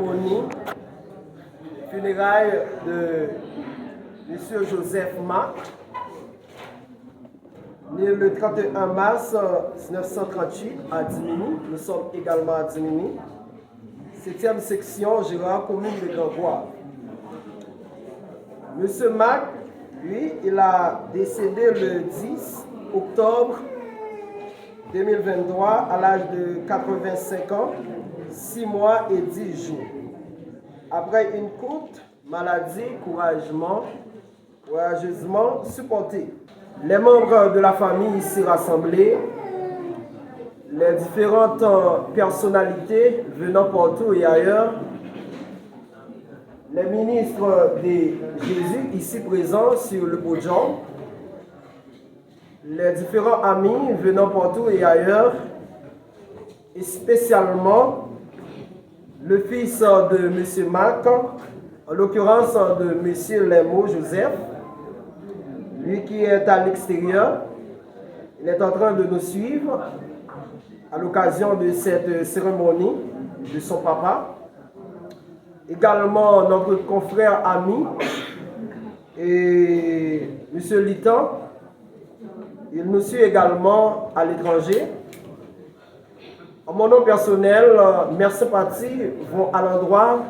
cérémonie funérailles de M. Joseph Mac, né le 31 mars 1938 à Dimini. Nous sommes également à Dimini. 7e section, Gérard, commune de Grangoire. M. Mac, lui, il a décédé le 10 octobre 2023 à l'âge de 85 ans, 6 mois et 10 jours. Après une courte maladie courageusement supportée. Les membres de la famille ici rassemblés, les différentes personnalités venant partout et ailleurs, les ministres de Jésus ici présents sur le podium, les différents amis venant partout et ailleurs, et spécialement le fils de M. Mac, en l'occurrence de M. Lemo Joseph, lui qui est à l'extérieur. Il est en train de nous suivre à l'occasion de cette cérémonie de son papa. Également notre confrère ami et M. Litan. Il nous suit également à l'étranger. En mon nom personnel, mes sympathies vont à l'endroit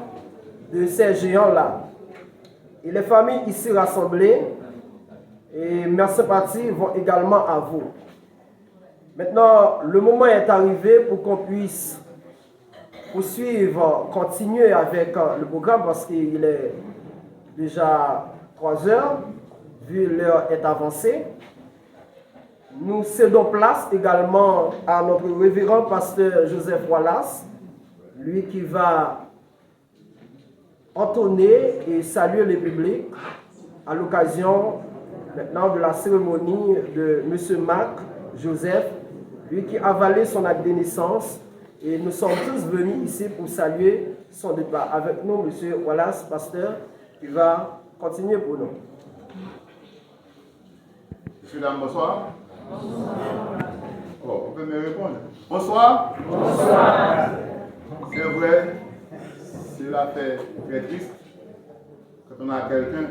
de ces géants-là. Et les familles ici rassemblées, et mes sympathies vont également à vous. Maintenant, le moment est arrivé pour qu'on puisse poursuivre, continuer avec le programme parce qu'il est déjà 3 heures, vu l'heure est avancée. Nous cédons place également à notre révérend pasteur Joseph Wallace, lui qui va entonner et saluer le public à l'occasion maintenant de la cérémonie de M. Mac Joseph, lui qui a avalé son acte de naissance. Et nous sommes tous venus ici pour saluer son départ. Avec nous, M. Wallace, pasteur, qui va continuer pour nous. Messieurs, dames, bonsoir. Oh, vous pouvez me répondre. Bonsoir. Bonsoir. C'est vrai, cela fait très triste quand on a quelqu'un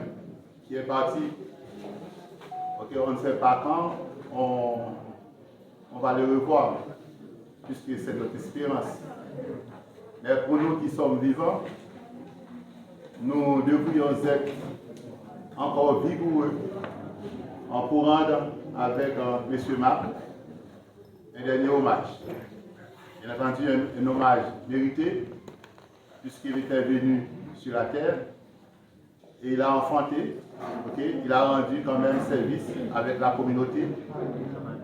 qui est parti. Ok, on ne sait pas quand on va le revoir, puisque c'est notre espérance. Mais pour nous qui sommes vivants, nous devrions être encore vigoureux en pour rendre avec M. Mac un dernier hommage. Bien entendu, un hommage mérité, puisqu'il était venu sur la terre et il a enfanté, il a rendu quand même service avec la communauté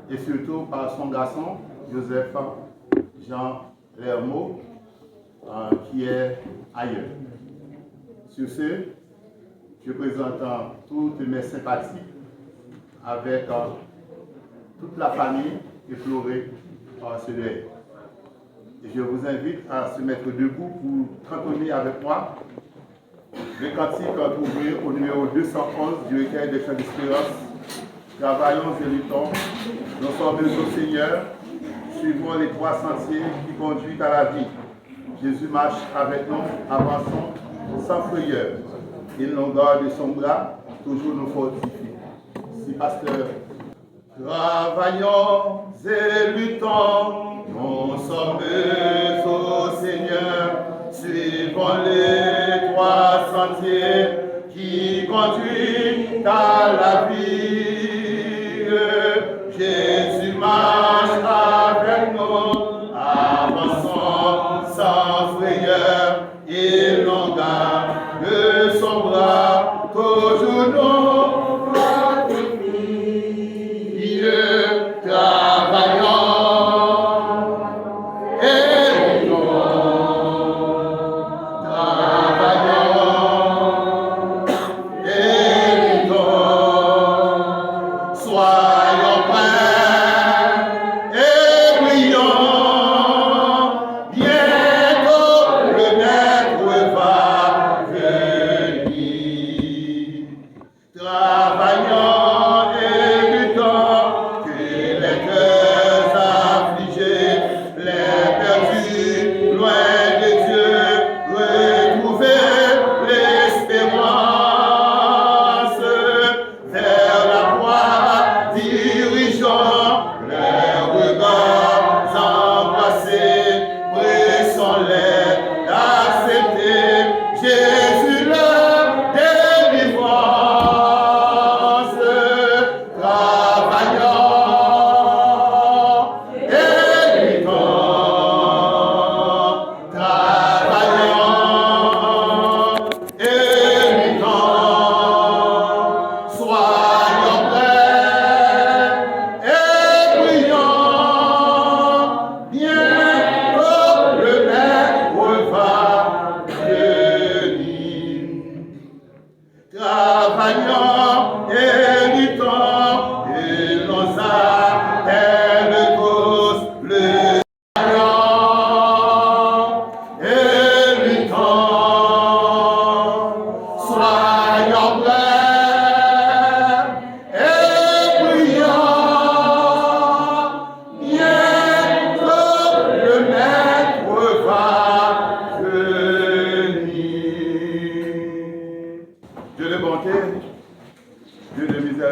et surtout par son garçon, Joseph Jean Lermo, qui est ailleurs. Sur ce, je présente toutes mes sympathies avec toute la famille éplorée par ce deuil. Et je vous invite à se mettre debout pour cantonner avec moi le cantique trouvé au numéro 211 du recueil des chants d'espérance. Travaillons et luttons, nous sommes au Seigneur, suivons les 3 sentiers qui conduisent à la vie. Jésus marche avec nous, avançons sans frayeur. Il nous garde de son bras, toujours nous fortifie. Si pasteur. Travaillons et luttons, nous sommes au Seigneur, suivons les 3 sentiers qui conduisent à la vie. Jésus marche avec nous, avançons sans frayeur, il nous garde de son bras, toujours nous.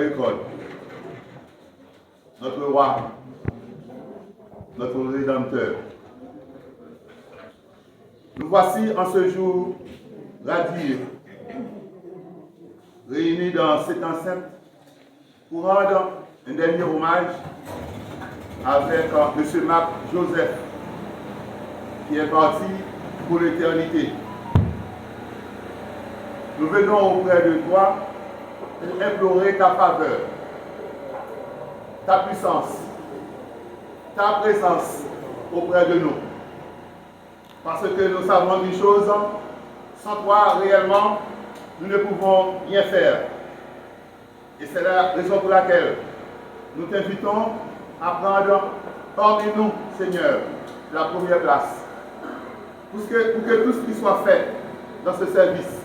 miséricorde, notre roi, notre rédempteur. Nous voici en ce jour radieux, réunis dans cette enceinte pour rendre un dernier hommage avec M. Marc Joseph, qui est parti pour l'éternité. Nous venons auprès de toi pour implorer ta faveur, ta puissance, ta présence auprès de nous. Parce que nous savons une chose, sans toi réellement, nous ne pouvons rien faire. Et c'est la raison pour laquelle nous t'invitons à prendre parmi nous, Seigneur, la première place. Pour que tout ce qui soit fait dans ce service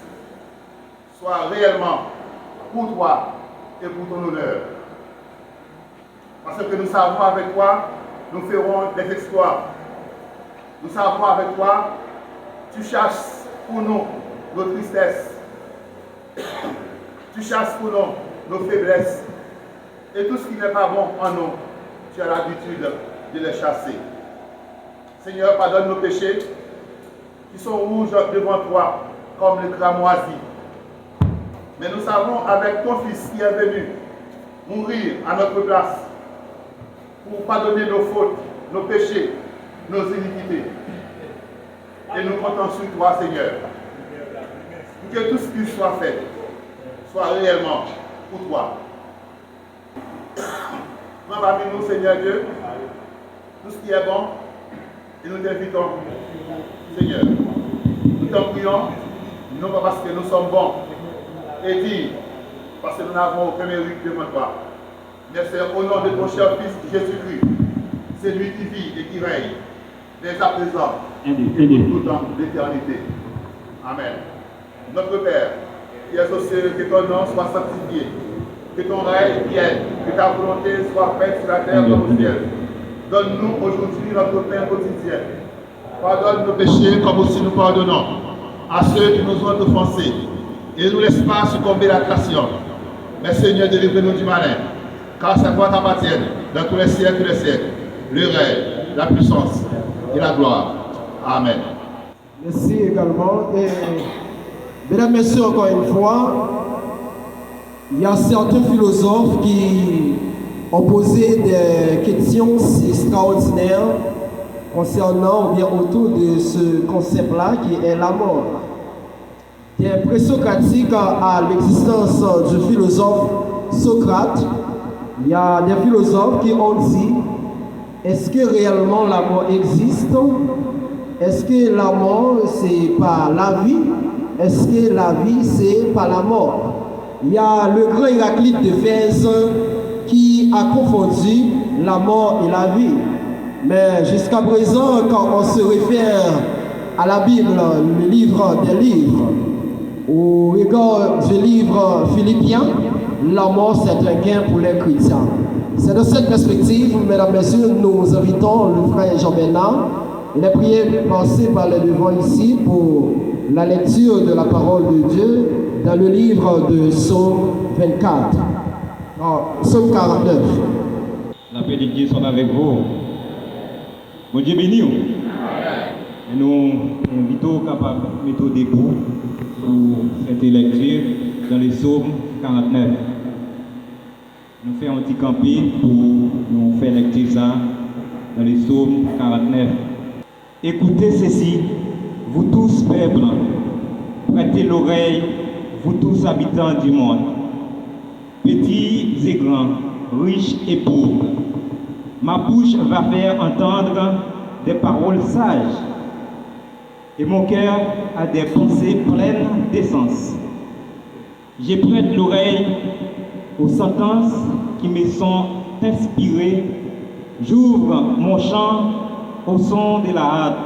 soit réellement pour toi et pour ton honneur. Parce que nous savons avec toi, nous ferons des exploits. Nous savons avec toi, tu chasses pour nous nos tristesses. Tu chasses pour nous nos faiblesses. Et tout ce qui n'est pas bon en nous, tu as l'habitude de les chasser. Seigneur, pardonne nos péchés qui sont rouges devant toi, comme le cramoisi. Mais nous savons avec ton Fils qui est venu mourir à notre place pour pardonner nos fautes, nos péchés, nos iniquités. Et nous comptons sur toi, Seigneur, pour que tout ce qui soit fait soit réellement pour toi. Prends parmi nous, Seigneur Dieu, tout ce qui est bon, et nous t'invitons, Seigneur. Nous t'en prions, non pas parce que nous sommes bons et dignes, parce que nous n'avons aucun mérite devant toi, mais c'est au nom de ton cher Fils Jésus-Christ, c'est lui qui vit et qui règne, dès à présent et pour tout temps d'éternité. Amen. Notre Père, qui es aux cieux, que ton nom soit sanctifié, que ton règne vienne, que ta volonté soit faite sur la terre comme au ciel. Donne-nous aujourd'hui notre pain quotidien. Pardonne nos péchés comme aussi nous pardonnons à ceux qui nous ont offensés. Et ne nous laisse pas succomber à la tentation. Mais Seigneur, délivre-nous du malin, car sa voix t'appartient dans tous les siècles des siècles. Le règne, la puissance et la gloire. Amen. Merci également. Et, mesdames, messieurs, encore une fois, il y a certains philosophes qui ont posé des questions extraordinaires concernant ou bien autour de ce concept-là qui est la mort. Des présocratiques à l'existence du philosophe Socrate, il y a des philosophes qui ont dit: est-ce que réellement la mort existe? Est-ce que la mort c'est pas la vie? Est-ce que la vie c'est pas la mort? Il y a le grand Héraclite d'Éphèse qui a confondu la mort et la vie. Mais jusqu'à présent, quand on se réfère à la Bible, le livre des livres, au regard du livre Philippiens, la mort c'est un gain pour les chrétiens. C'est dans cette perspective, mesdames et messieurs, nous invitons le frère Jean Bernard. Il est prié de passer par le devant ici pour la lecture de la parole de Dieu dans le livre de Psaume 24. Psaume 49. La paix de Dieu soit avec vous. Bon Dieu béni. Et nous invitons capables de mettre debout pour cette lecture dans le Psaume 49. Nous faisons un petit camping pour nous faire lecture ça dans le Psaume 49. Écoutez ceci, vous tous peuples, prêtez l'oreille, vous tous habitants du monde, petits et grands, riches et pauvres. Ma bouche va faire entendre des paroles sages, et mon cœur a des pensées pleines d'essence. Je prête l'oreille aux sentences qui me sont inspirées. J'ouvre mon chant au son de la hâte.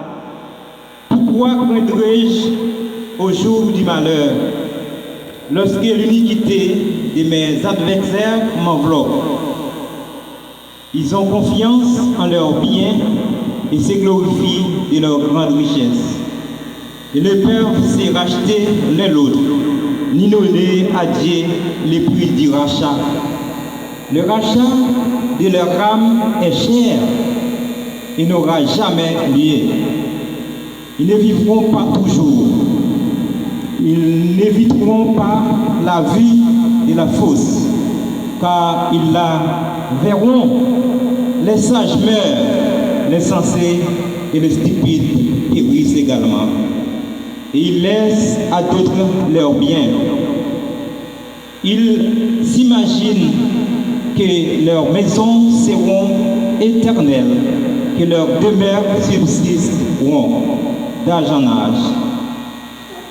Pourquoi craindrais-je au jour du malheur, lorsque l'iniquité de mes adversaires m'enveloppe? Ils ont confiance en leurs biens et se glorifient de leur grande richesse. Ils ne peuvent se racheter l'un l'autre, ni donner à Dieu les prix du rachat. Le rachat de leur âme est cher et n'aura jamais lieu. Ils ne vivront pas toujours. Ils n'éviteront pas la vie de la fosse, car ils la verront. Les sages meurent, les sensés et les stupides périssent également. Et ils laissent à d'autres leurs biens. Ils s'imaginent que leurs maisons seront éternelles, que leurs demeures subsisteront d'âge en âge,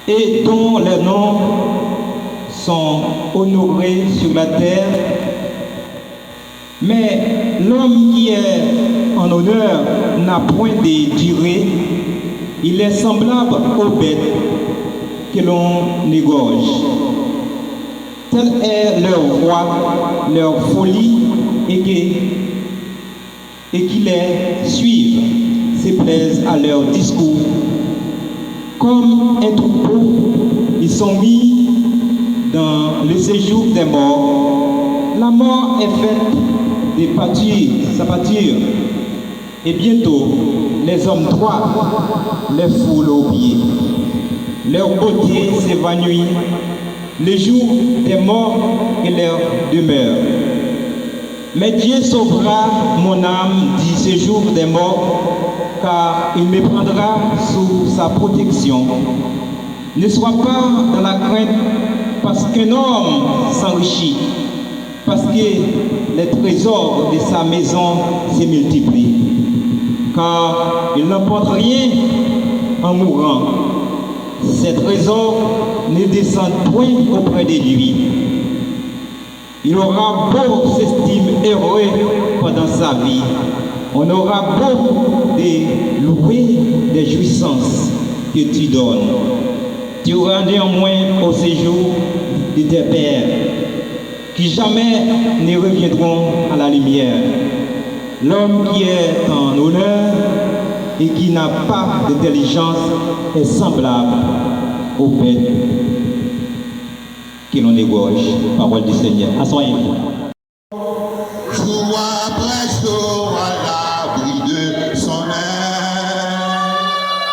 et dont les noms sont honorés sur la terre. Mais l'homme qui est en honneur n'a point de durée, il est semblable aux bêtes que l'on égorge. Telle est leur voix, leur folie, et qui les suivent se plaisent à leur discours. Comme un troupeau, ils sont mis dans le séjour des morts. La mort est faite de sa pâture, et bientôt les hommes droits les foulent aux pieds. Leur beauté s'évanouit, le jour des morts et leur demeure. Mais Dieu sauvera mon âme du séjour des morts, car il me prendra sous sa protection. Ne sois pas dans la crainte parce qu'un homme s'enrichit, parce que les trésors de sa maison se multiplient, car il n'emporte rien en mourant. Ses trésors ne descendent point auprès de lui. Il aura beau s'estimer heureux pendant sa vie, on aura beau de louer des jouissances que tu donnes. Tu auras néanmoins au séjour de tes pères, qui jamais ne reviendront à la lumière. L'homme qui est en honneur et qui n'a pas d'intelligence est semblable aux bêtes que l'on égorge. Parole du Seigneur. Asseyez-vous. Jour après jour à l'abri de son aile,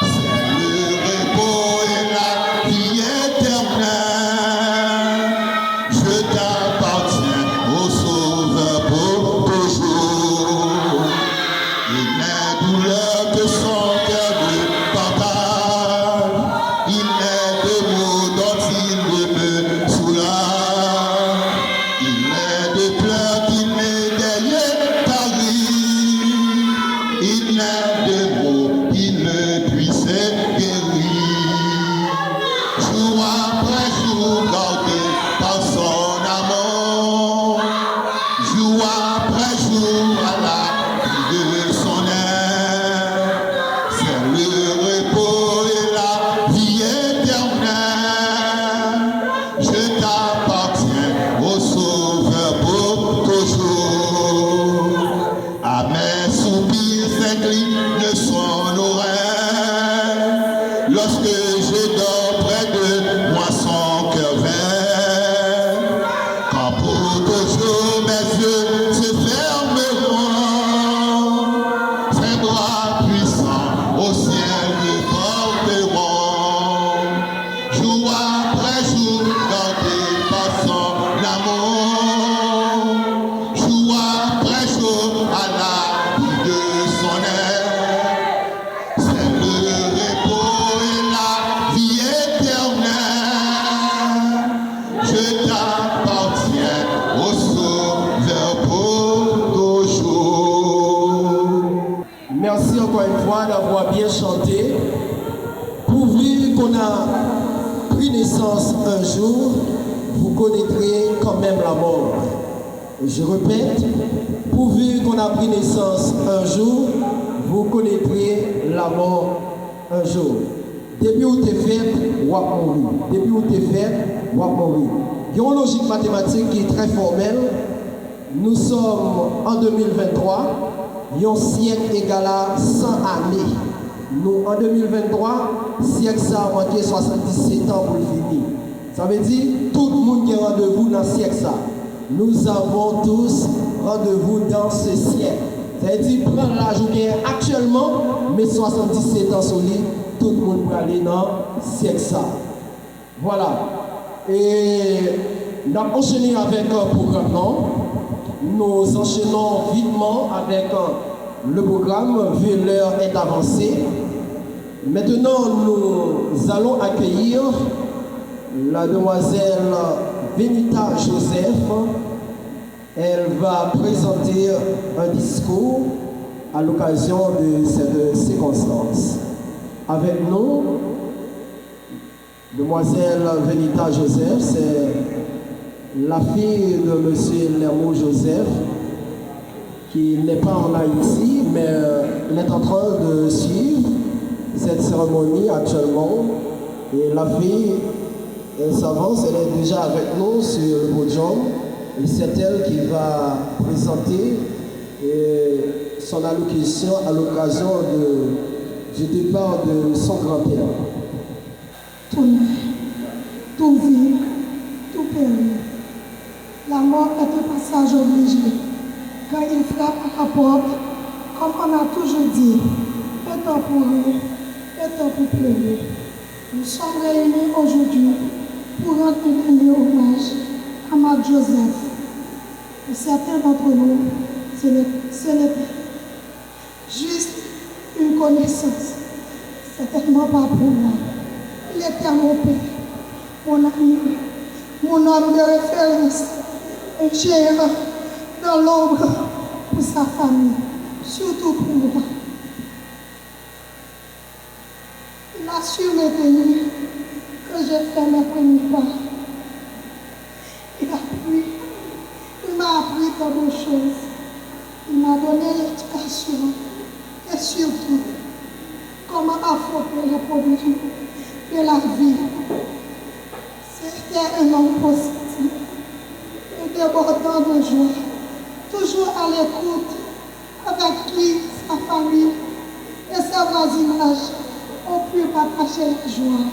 c'est le repos et la vie éternelle. Je t'appartiens au Sauveur pour toujours. Il n'est douleur que son cœur de partage. Il n'est de mots dont il ne me soulage. Il n'est de pleurs qu'il ne derrière Paris. Il n'est de mots qu'il ne puisse guérir. Jour après jour gardé par son amour. Jour après jour à la de son aile. C'est le repos et la vie éternelle. Je t'appartiens au Sauveur pour toujours. À mes soupirs s'incline son oreille. Lorsque je dors près de moi, son cœur veille. Quand pour toujours mes yeux se fermeront, ses bras puissants au ciel me porteront. Jour après jour, gardé par son amour. Jour après jour, à l'abri de son aile. C'est le repos et la vie éternelle. Je t'appartiens au Sauveur pour toujours. Merci encore une fois d'avoir bien chanté. Pourvu qu'on a pris naissance un jour, vous connaîtrez quand même la mort. Je répète, pourvu qu'on a pris naissance un jour, vous connaîtrez la mort un jour. Depuis où tu es fait, ou à mourir. Depuis où tu es fait, ou à mourir. Il y a une logique mathématique qui est très formelle. Nous sommes en 2023. Un siècle égal à 100 années. Nous, en 2023, siècle ça a manqué 77 ans pour le finir. Ça veut dire tout le monde qui est rendez-vous dans le siècle ça. nous avons tous rendez-vous dans ce ciel. C'est-à-dire, prendre l'âge actuellement, mais 77 ans sur lui, tout le monde peut aller dans le siècle ça. Voilà. Et nous avons enchaîné avec un programme, non? Nous enchaînons vitement avec le programme, vu l'heure est avancée. Maintenant, nous allons accueillir la demoiselle Benita Joseph. Elle va présenter un discours à l'occasion de cette circonstance. Avec nous, demoiselle Benita Joseph, c'est la fille de M. Lermont Joseph, qui n'est pas en Haïti, mais elle est en train de suivre cette cérémonie actuellement. Et la fille, elle s'avance, elle est déjà avec nous sur le podium. Et c'est elle qui va présenter son allocution à l'occasion du départ de son grand-père. Tout naît, tout vit, tout périt. La mort est un passage obligé. Quand il frappe à la porte, comme on a toujours dit, est temps pour rire, est temps pour pleurer. Nous sommes réunis aujourd'hui pour rendre un dernier hommage à Marc Joseph. Et certains d'entre nous, ce n'est juste une connaissance. Certainement pas pour moi. Il était mon père, mon ami, mon homme de référence, un gérant dans l'ombre pour sa famille, surtout pour moi. Il a su m'aider quand j'ai fait mes premiers pas. Il m'a appris tant de choses. Il m'a donné l'éducation et surtout comment affronter les problèmes de la vie. C'était un homme positif et débordant de joie, toujours à l'écoute, avec qui sa famille et ses voisinages ont pu partager la joie.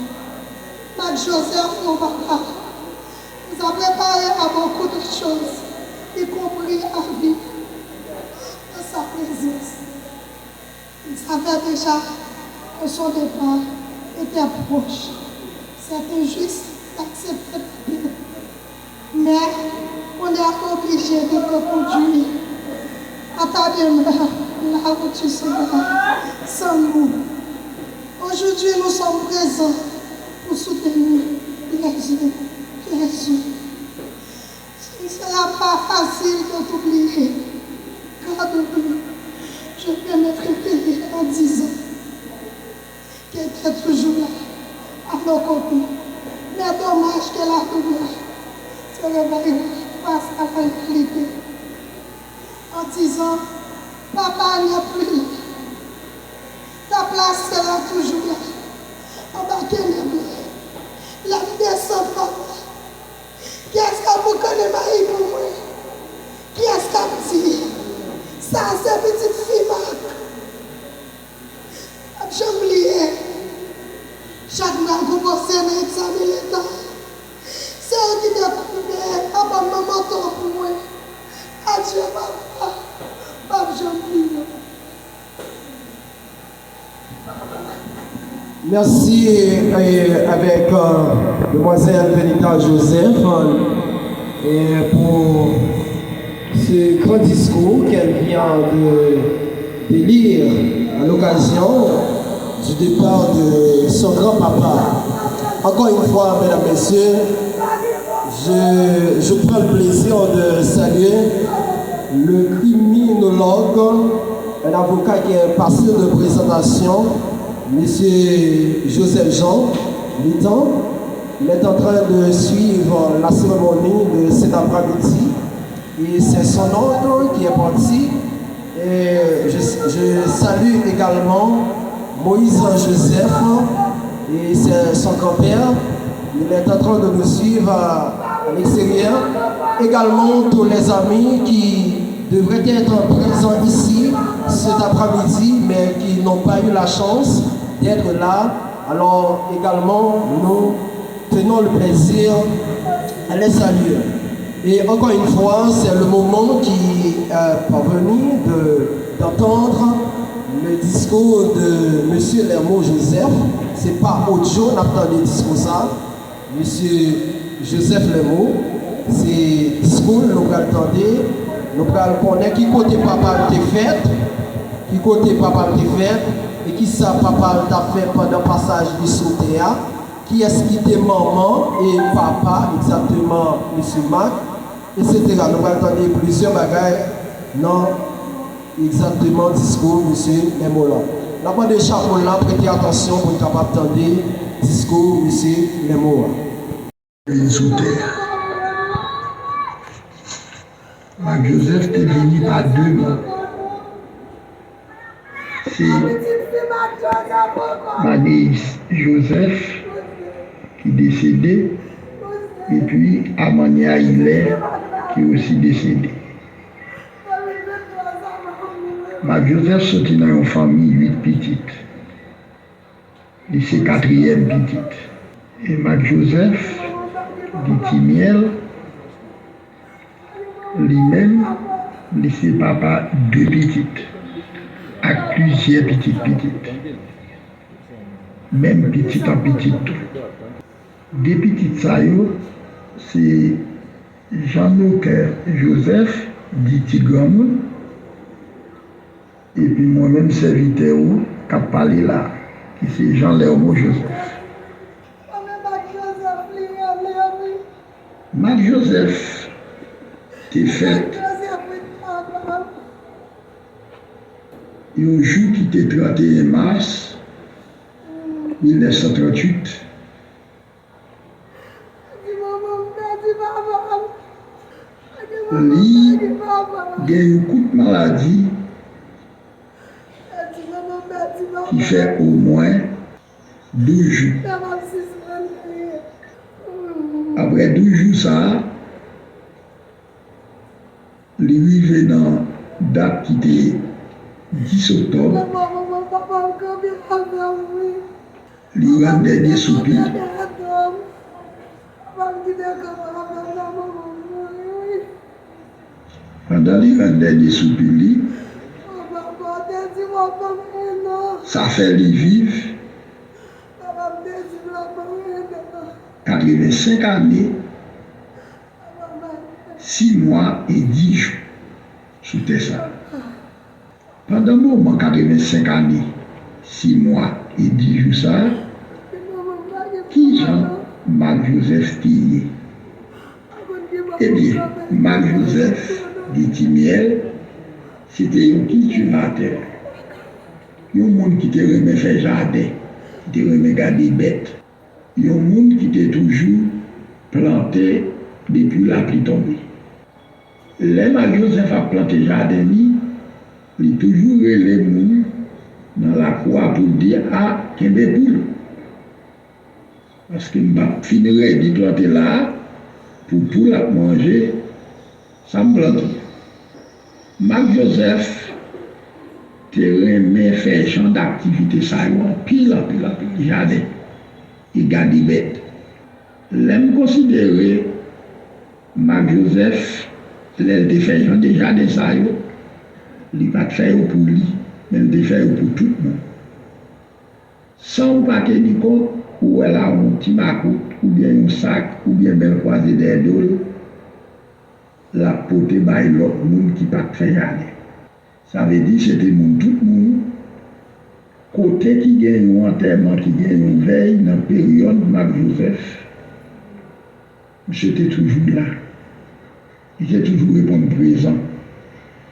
Marc Joseph, mon papa, nous a préparé à beaucoup de choses, y compris à vivre de sa présence. Il savait déjà que son départ était proche. C'était juste d'accepter la vie. Mais on est obligé de te conduire à ta demeure, là où tu seras, sans nous. Aujourd'hui, nous sommes présents pour soutenir Jésus. Ce ne sera pas facile de t'oublier, car depuis, je peux me réveiller en disant qu'elle était toujours là, à nos côtés. Mais dommage que la douleur se réveille face à la réalité. En disant, papa n'est plus là. Ta place sera toujours là. Embarquez les bleus. La vie sans papa. Qui est-ce que vous connaissez Marie pour moi? Qui est-ce qui me dit? Ça, c'est petite fille, Marc. J'ai oublié. Chaque mois, vous pensez à examiner les temps. C'est eux qui m'ont papa, maman, pour moi. Adieu, papa. Papa, j'ai oublié. Merci avec demoiselle Benita Joseph pour ce grand discours qu'elle vient de lire à l'occasion du départ de son grand-papa. Encore une fois, mesdames, messieurs, je prends le plaisir de saluer le criminologue, un avocat qui est passé de présentation, M. Joseph Jean Litan. Il est en train de suivre la cérémonie de cet après-midi et c'est son ordre qui est parti. Et je salue également Moïse Joseph et c'est son grand-père. Il est en train de nous suivre à l'extérieur. Également tous les amis qui devraient être présents ici cet après-midi mais qui n'ont pas eu la chance d'être là. Alors également nous tenons le plaisir à les saluer. Et encore une fois, c'est le moment qui est parvenu d'entendre le discours de M. Lermont Joseph. Ce n'est pas audio, on attend le discours ça. M. Joseph Lermont, c'est discours, nous allons entendre, nous allons connaître qui côté papa était fait, et qui ça papa t'a fait pendant le passage du sautéa, qui est-ce qui était maman et papa, exactement M. Mac, etc. Nous allons entendre plusieurs bagages dans exactement discours M. Lermont. La part de chapeau là, prêtez attention pour être capable d'entendre le discours M. Lermont. Sous terre. Mac Joseph est venu par 2 mots. C'est Manéis Joseph qui est décédé et puis Amania Hilaire qui est aussi décédé. Mac Joseph sorti dans une famille 8 petites. Et c'est 4e petite. Et Mac Joseph dit Timiel, lui-même, laissé papa 2 petites, avec plusieurs petites. Même petite en petite tout. 2 petites ça c'est Jean-Noker Joseph, dit Tigran, et puis moi-même serviteur qui a parlé là, qui c'est Jean-Lermont Joseph. Mac Joseph t'es fait un jour qui était 31 mars 1938. Lui, il y a un coup de maladie qui fait au moins 12 jours. Après 12 jours, ça, il arrive dans la date qui était 10 octobre. Il rend dernier soupir. Pendant il rend dernier soupir, ça fait lui vivre 85 années, 6 mois et 10 jours sous Tessa. Pendant le moment 85 années, 6 mois et 10 jours ça, qui Jean Mac Joseph qui est? Eh bien, Mac Joseph dit Timiel, c'était un cultivateur. Il y a un monde qui te remet faire jardin, qui te remet garder bêtes. Il y a un monde qui était toujours planté depuis la pluie tombée. Les Mac Joseph a planté jardin, il a toujours les gens dans la cour pour dire ah, qu'il y a des poules. Parce que je finirai de planter là pour poules à manger, ça me plante. Mac Joseph te remet faire champ d'activité, ça pile, jardin. Il garde des bêtes. L'aime considérer Mac Joseph, il fait déjà des ça, il va faire pour lui, mais il fait pour tout le monde. Sans pas que du coup, ou elle a un petit macoute, ou bien un sac, ou bien belle croisée des dos, la pote by l'autre monde qui pas faire jardin. Ça veut dire que c'était tout le monde. Côté qui gagne un enterrement, qui gagne une veille, dans la période de Mac Joseph, j'étais toujours là. Il était toujours répondre présent.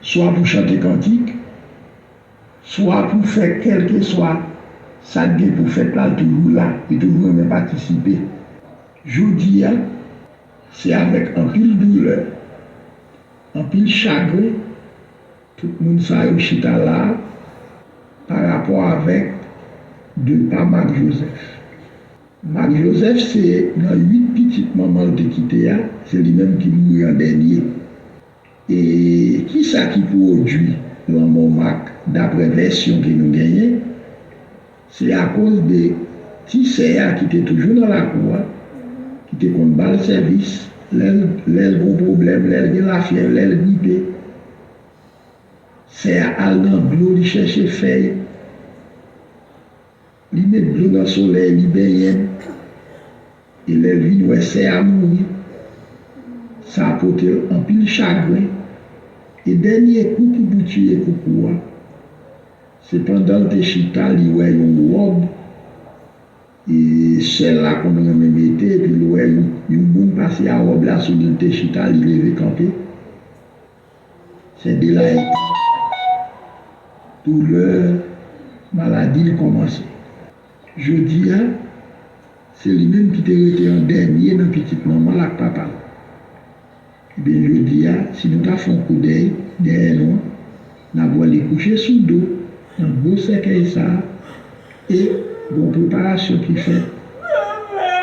Soit pour chanter cantique, soit pour faire quel que soit ça pour faire là, toujours là, et toujours même participer. Je dis, c'est avec un pile douleur, un pile chagrin, tout le monde s'est chita là, par rapport avec de pas Mac Joseph. Mac Joseph, c'est dans 8 petites mamans de quitté, c'est lui-même qui mourut en dernier. Et qui ça qui produit l'amour Mac, d'après version que nous gagnons, c'est à cause de Tisséa qui était toujours dans la cour, qui était contre le service, les gros problèmes, les la fièvre, les grippé. C'est à aller dans l'eau, il cherche feuilles. Il met de l'eau dans le soleil, il baigne. Et les vignes, c'est à mourir. Ça apporte un pile chagrin. Et dernier coup pour tuer coucou, c'est pendant le chita, il y a une robe. Et celle-là qu'on a même été, et puis il y a une bonne passée à robe là sur le chita, il est campé. C'est de là. Douleur, maladie, il commence. Je dis, c'est lui-même qui était été en dernier dans petite maman, là, papa. Eh bien, je dis, si nous avons fait un coup d'œil, derrière nous, nous avons les coucher sous le dos, dans le beau cercueil, ça, et une préparation qui fait,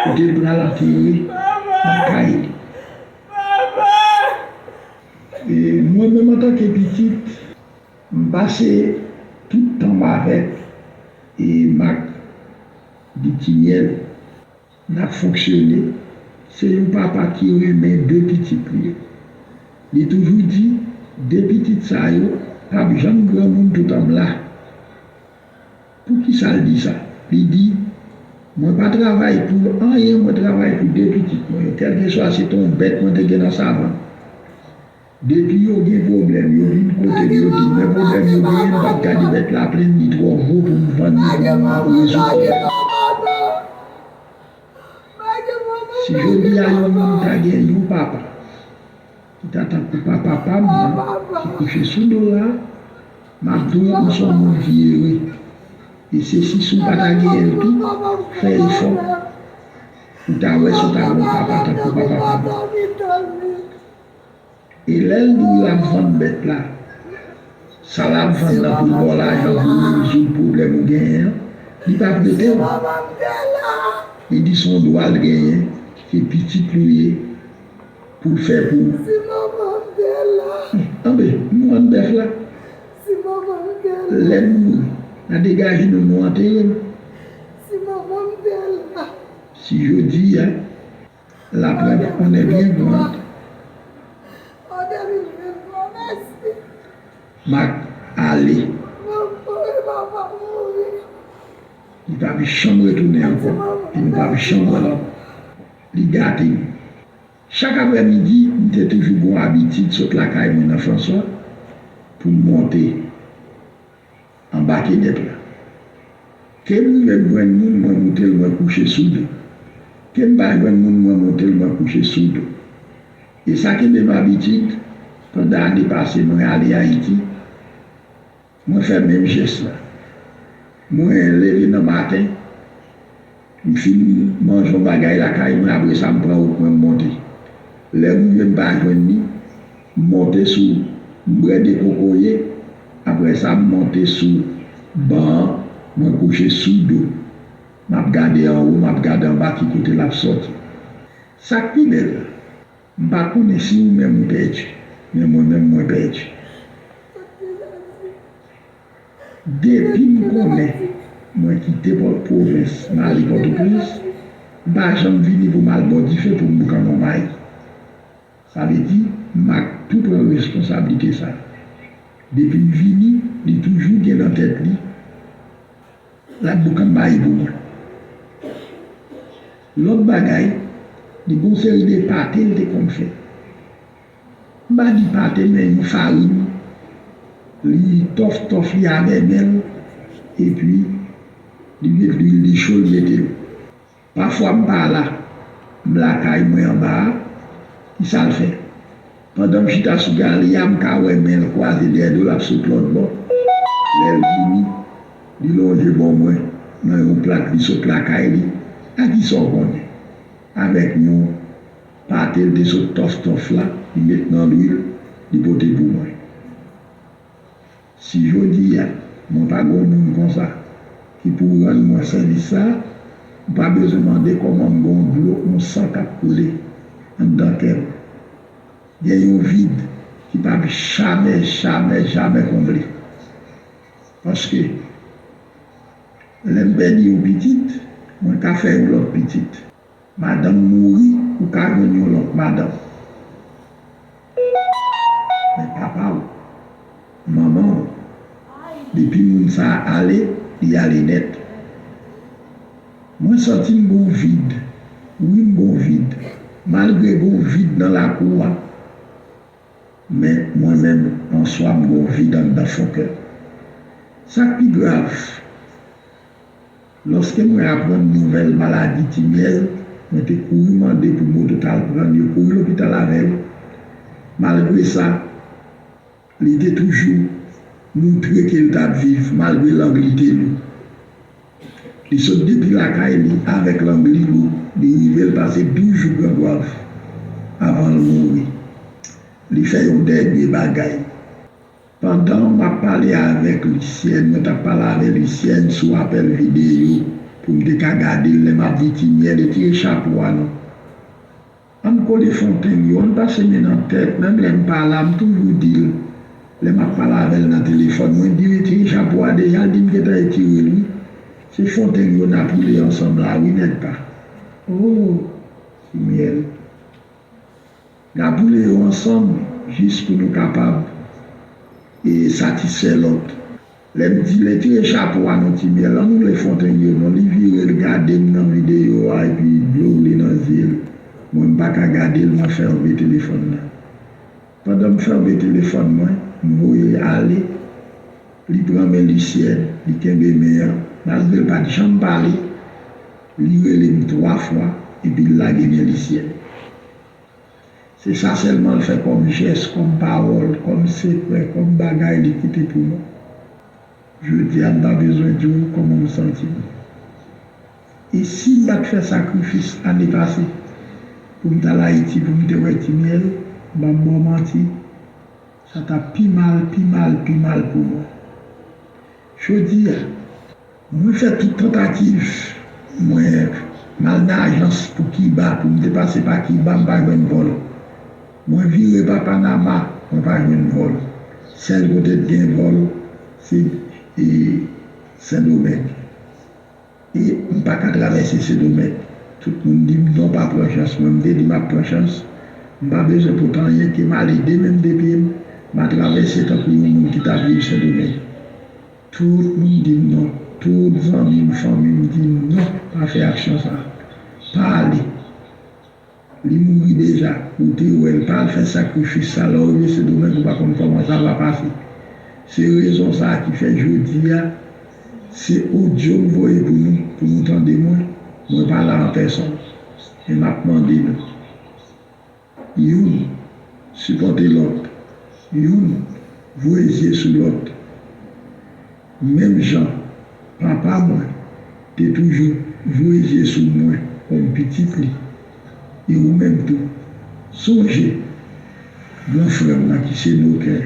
pour qu'il puisse l'attirer dans le cahier. Et moi-même, en tant que petite, je passais tout le temps avec et Mac Ditiniel n'a fonctionné. C'est un papa qui remet deux petites filles. Il a toujours dit, deux petites ça, pas besoin de grand monde tout en là. Pour qui ça dit ça? Il dit, moi pas travaille pour rien, moi travaille pour deux petites. Moi, quel que soit c'est ton bête, moi te dans sa vente. Depuis, il y a des problèmes, il y a une côté, il y a des problèmes, il y a une bataille de mettre la pleine de 3 jours pour nous vendre. Si je dis à un homme qui a gagné un papa, qui t'attend pour papa, qui couche sous le dos là, m'a dit nous sommes vieux. Et c'est si sous papa gagné tout, fait effort. Pour t'avoir son papa, pour papa. Et l'aile de la vente bête là, ça la vente là pour voir l'argent pour résoudre le problème ou gagner. Il va prêter. Il dit son droit de gagner, c'est petit plié pour faire pour. C'est maman belle là. Ah ben, nous on bête là. C'est maman belle. L'aile a dégagé de nous en terre. C'est maman belle là. Si je dis, la preuve, on est bien grande. Mac, allez. Il va plus chambre retourner encore. Il ne va plus chambre là. Il gâte. Chaque après-midi, il était toujours bon habitude sur la caille de François pour monter en bas de là. Quand je vais monter, je vais coucher sous l'eau. Quand je vais monter, je vais coucher sous l'eau. Et ça qui est ma habitude, pendant l'année passée, je suis allé à Haïti. Je fais le même geste là. Je suis levé dans le matin, je mange un bagage la caille, après ça, je prends au point de monter. Là où je vais monter sur le bras de cocoyer, après ça, je monte sur le banc, je couche sous le dos. Je regarde en haut, je regarde en bas qui côté la sortie. Ça qui est là, je ne sais pas si vous-même perdu, mais moi-même je perdu. Depuis que je connais, moi quitté pour la province, je suis Port-au-Prince, je ne vais jamais venir pour Malbodifer pour me faire mon maïs. Ça veut dire que je toute responsabilité ça. Depuis que je viens, je toujours bien dans la tête. La boucan maïs pour moi. L'autre bagaille, des bonnes séries de pâtés, de comme fait. Je ne vais pas dire pâtés, mais une farine. Il tof li amène et puis il met l'huile chaude l'été. Parfois je parle là, je la caille moi en bas, qui ça le fait. Pendant que je suis sous gare, il y a un caouet mais le croisé derrière de la soupe l'autre bord. L'aile fini, il longe bon moi, dans une plaque qui saute la caille, à qui sont connus. Avec nous, pâté de ce tof là, il met dans l'huile, il porte pour moi. Si je dis, je n'ai pas de monde comme ça, qui pourrait rendre mon service ça, je n'ai pas besoin de demander comment je vais on sent qu'à couler dans quel. Il y a un vide qui ne peut jamais combler. Parce que l'embêtement est petite, mon café ou l'autre petite. madame mourit ou qu'à gagner l'autre madame. Mais papa, maman, depuis que ça allait, il allait net. Moi, senti un bon vide. Oui, un bon vide. Malgré un bon vide dans la cour. Mais moi-même, en soi, un bon vide dans le cœur. Ça qui est plus grave. Lorsque moi apprends une nouvelle maladie timielle, je suis couru demander pour moi de prendre, je couru l'hôpital avec. Malgré ça, il était toujours montré qu'il était vivre, malgré l'anglais. Il saute depuis la caille avec l'anglais, il passer 12 jours en grave avant de mourir. Il fait un dernier bagaille. Pendant que je parlais avec Lucienne, je parlais avec Lucienne sur appel vidéo pour me regarder les victimes de tirer chapeau. On les fontaines, on passe dans la tête, même les parle, je toujours dire, les parle avec dans le téléphone, je dis tirer chapeau déjà, je dis que tu as tiré lui. Ces fontaines, on a poulé ensemble là, oui, n'est pas. Oh, c'est miel. On a poulé ensemble juste pour nous capables et satisfaire l'autre. Les tirer chapeau à notre miel, nous les fontaines, on les vire, regarder dans la vidéo et puis blowler dans les yeux. Moi, je ne peux pas regarder, je vais fermer le téléphone. Pendant que je ferme le téléphone, je vais aller, je prends mes lycéennes, je prends mes meilleurs, malgré pas de chambre parler, je les 3 fois et puis je gagné mes lycéennes. C'est ça seulement le fait comme geste, comme parole, comme secret, comme bagaille d'équité pour moi. Je dis, je n'ai pas besoin de vous, comment me sentir. Et si je fais sacrifice l'année passée, pour me aller à Haïti, pour me dire miel, je vais mentir, ça t'a plus mal pour moi. Je dis, moi je fais toute tentative, moi mal d'agence pour Kiba, pour me dépasser par Kiba, je ne vais pas un vol. Moi je ne vire pas Panama, je ne vais pas un vol. Celle côté de un vol, c'est Saint-Domingue. Et je ne vais pas traverser Saint-Domingue. Tout le monde dit non, pas prendre chance. Moi, je dis, je prends chance. Je n'ai pas besoin pourtant rien qui m'a aidé, même depuis, je vais traverser tant que le monde qui t'a vu ce domaine. Tout le monde dit non. Tous les amis, les familles me disent non, pas faire action ça. Pas aller. Il mourit déjà. Ou elle pas faire sacrifice ça, là, ce domaine, pour pas comment ça va passer. C'est raison ça qui fait aujourd'hui, c'est audio que vous voyez pour nous entendre moi. Je ne parle pas en personne. Je m'a demandé nous. Une, supporter l'autre. Une, voyager sur l'autre. Même gens, papa, moi, tu es toujours voyager sur moi comme petit pli. Et ou même tout. Songez, mon frère qui c'est nos cœurs.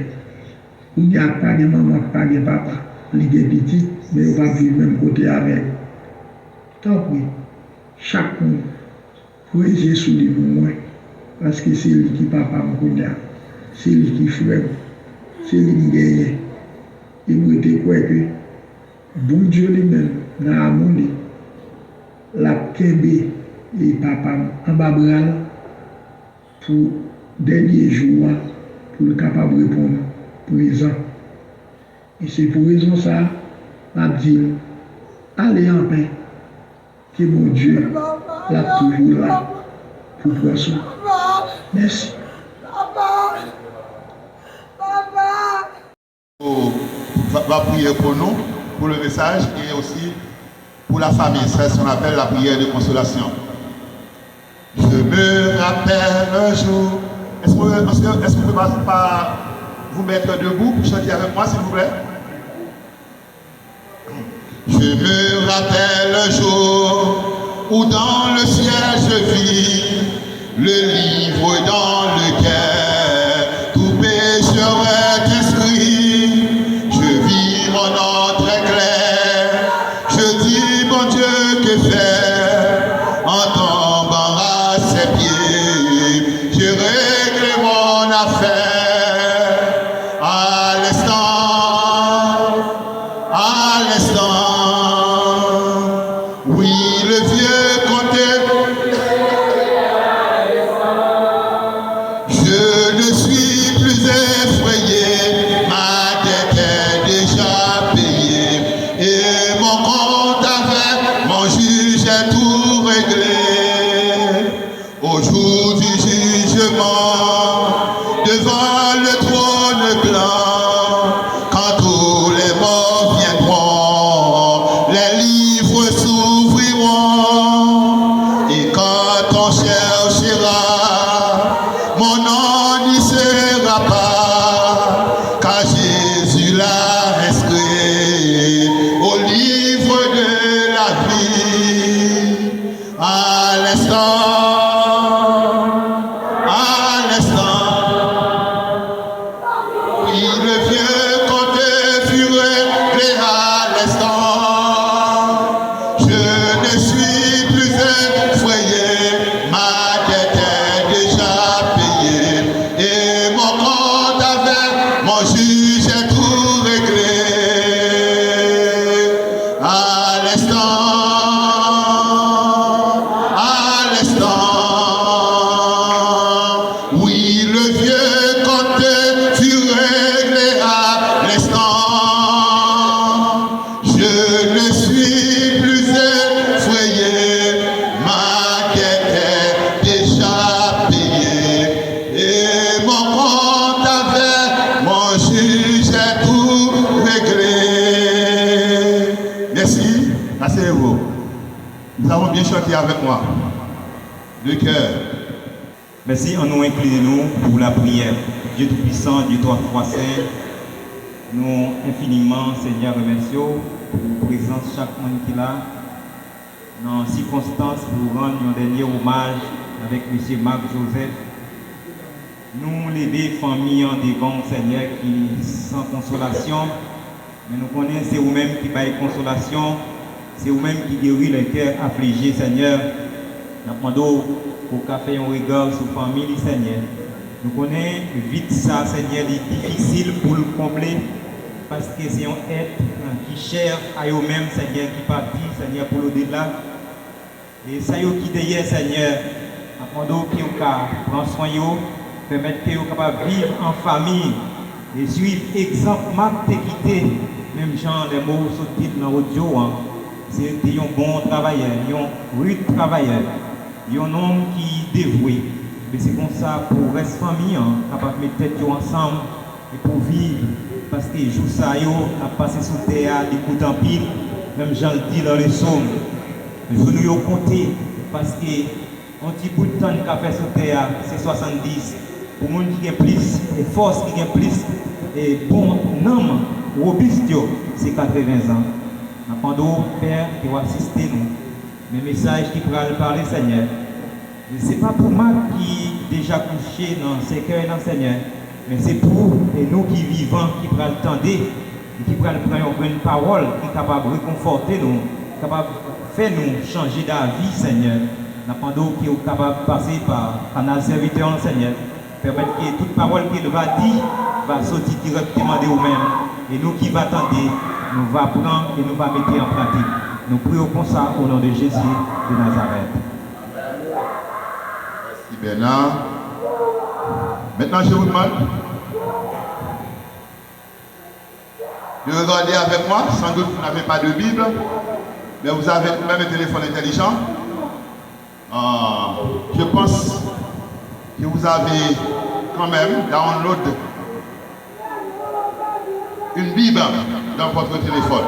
On n'y a pas de maman, pas de papa. Il est petit, mais on va vivre même côté avec. Tant pis. Chaque monde, voyager sur lui pour moi, parce que c'est lui qui papa me connaît, c'est lui qui frère, c'est lui qui gagne. Et moi, je crois que bon Dieu lui-même, dans l'amour, la Kembe et papa en babral pour dernier jour, pour le capable de répondre présent. Et c'est pour raison ça, je dis, allez en paix. Que mon Dieu l'a toujours là pour prendre soin. Merci. Va prier pour nous, pour le message et aussi pour la famille. C'est ce qu'on appelle la prière de consolation. Je me rappelle un jour. Est-ce que vous ne pouvez pas vous mettre debout pour chanter avec moi, s'il vous plaît? Je me rappelle un jour où dans le ciel je vis le livre dans lequel tout pécheur est inscrit. Je vis mon nom très clair. Je dis, mon Dieu, que faire en tombant à ses pieds? J'ai réglé mon affaire à l'instant. À l'instant, oui, le vieux comptait Au jour du jugement, devant le trône blanc, quand tous les morts viendront, les livres s'ouvriront, et quand on cherchera, mon nom n'y sera pas, car Jésus l'a inscrit au livre de la vie. À l'instant, Nous avons bien chanté avec moi, de cœur. Merci, en nous inclinons pour la prière. Dieu Tout-Puissant, Dieu Trois Saint, nous infiniment, Seigneur, remercions pour la présence de chaque monde qui est là, dans les circonstances pour rendre un dernier hommage avec M. Marc Joseph. Nous, les familles en devant, Seigneur, qui sans consolation, mais nous connaissons, c'est vous-même qui baillez consolation. C'est vous-même qui guérit le cœur affligé, Seigneur. Nous demandons pour faire un regard sur la famille, Seigneur. Nous connaissons vite ça, Seigneur, il est difficile pour le combler parce que c'est un être qui cherche à eux-mêmes, Seigneur, qui partit, Seigneur, pour l'au-delà. Et ça, qui derrière, Seigneur, nous demandons que vous preniez soin de vous, permettre que vous puissiez vivre en famille et suivre exemple, Marc quitté, même genre les mots sortis dans l'audio. C'est un bon travailleur, un rude travailleur, un homme qui est dévoué. Mais c'est comme ça pour rester famille, capable de mettre tête ensemble et pour vivre. Parce que les jours ça, a passé sous terre, des coups en pile, même j'en le dis dans les sommes. Je nous ai compté parce que un petit bout de temps qu'a fait sous terre, c'est 70. Pour les gens qui ont plus de force, qui ont plus de bon nom, robuste, c'est 80 ans. Nous demandons, Père, qui va assister nous. Mes messages qui pourraient parler, Seigneur. Ce n'est pas pour moi qui déjà couché dans ces cœurs dans le Seigneur, mais c'est pour nous qui vivons, qui pourraient le tendre, et qui pourraient prendre une parole qui est capable de réconforter nous, capable de faire nous changer d'avis, Seigneur. Nous demandons qu'il est capable de passer par canal serviteur, Seigneur. Permettre que toute parole qu'il va dire va sortir directement de vous-même. Et nous qui va attendre, nous va prendre et nous va mettre en pratique. Nous prions comme ça au nom de Jésus de Nazareth. Merci Bernard. Maintenant, je vous demande de regarder avec moi. Sans doute vous n'avez pas de Bible, mais vous avez tout de même un téléphone intelligent. Je pense que vous avez quand même download une Bible dans votre téléphone.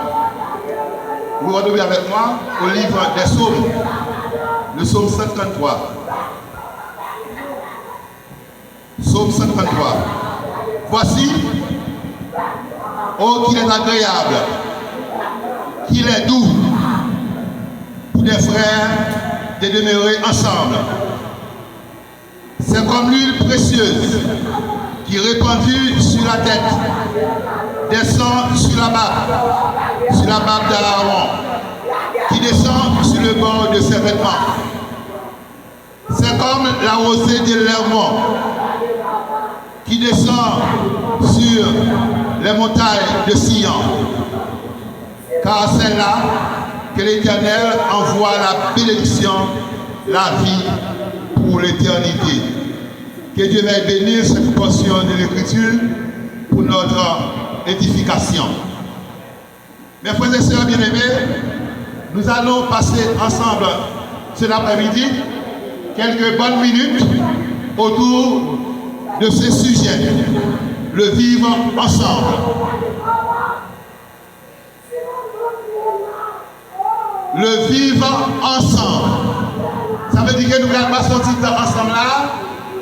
Vous retrouvez avec moi au livre des Psaumes, le Psaume 53. Psaume 53. Voici, oh qu'il est agréable, qu'il est doux pour des frères de demeurer ensemble. C'est comme l'huile précieuse qui répandue sur la tête, descend sur la barbe d'Aaron, qui descend sur le bord de ses vêtements. C'est comme la rosée de l'Hermon qui descend sur les montagnes de Sion. Car c'est là que l'Éternel envoie la bénédiction, la vie pour l'éternité. Que Dieu veuille bénir cette portion de l'Écriture pour notre édification. Mes frères et sœurs bien-aimés, nous allons passer ensemble cet après-midi quelques bonnes minutes autour de ce sujet, le vivre ensemble. Le vivre ensemble. Ça veut dire que nous allons passer un petit temps ensemble là,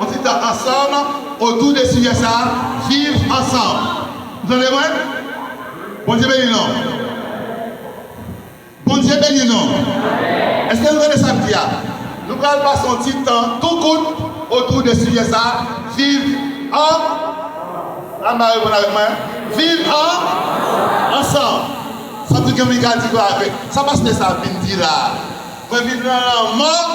un petit temps ensemble, autour de ce sujet ça, vivre ensemble. Vous entendez moi? Bon Dieu béni non. Bon Dieu béni non. Est-ce que nous allons samedi? Nous allons passer un petit temps tout court autour de ce sujet ça, vivre vivre ensemble. Ça veut dire que nous allons dire ça passe de ça, vient dire là. Quand vivre dans la mort,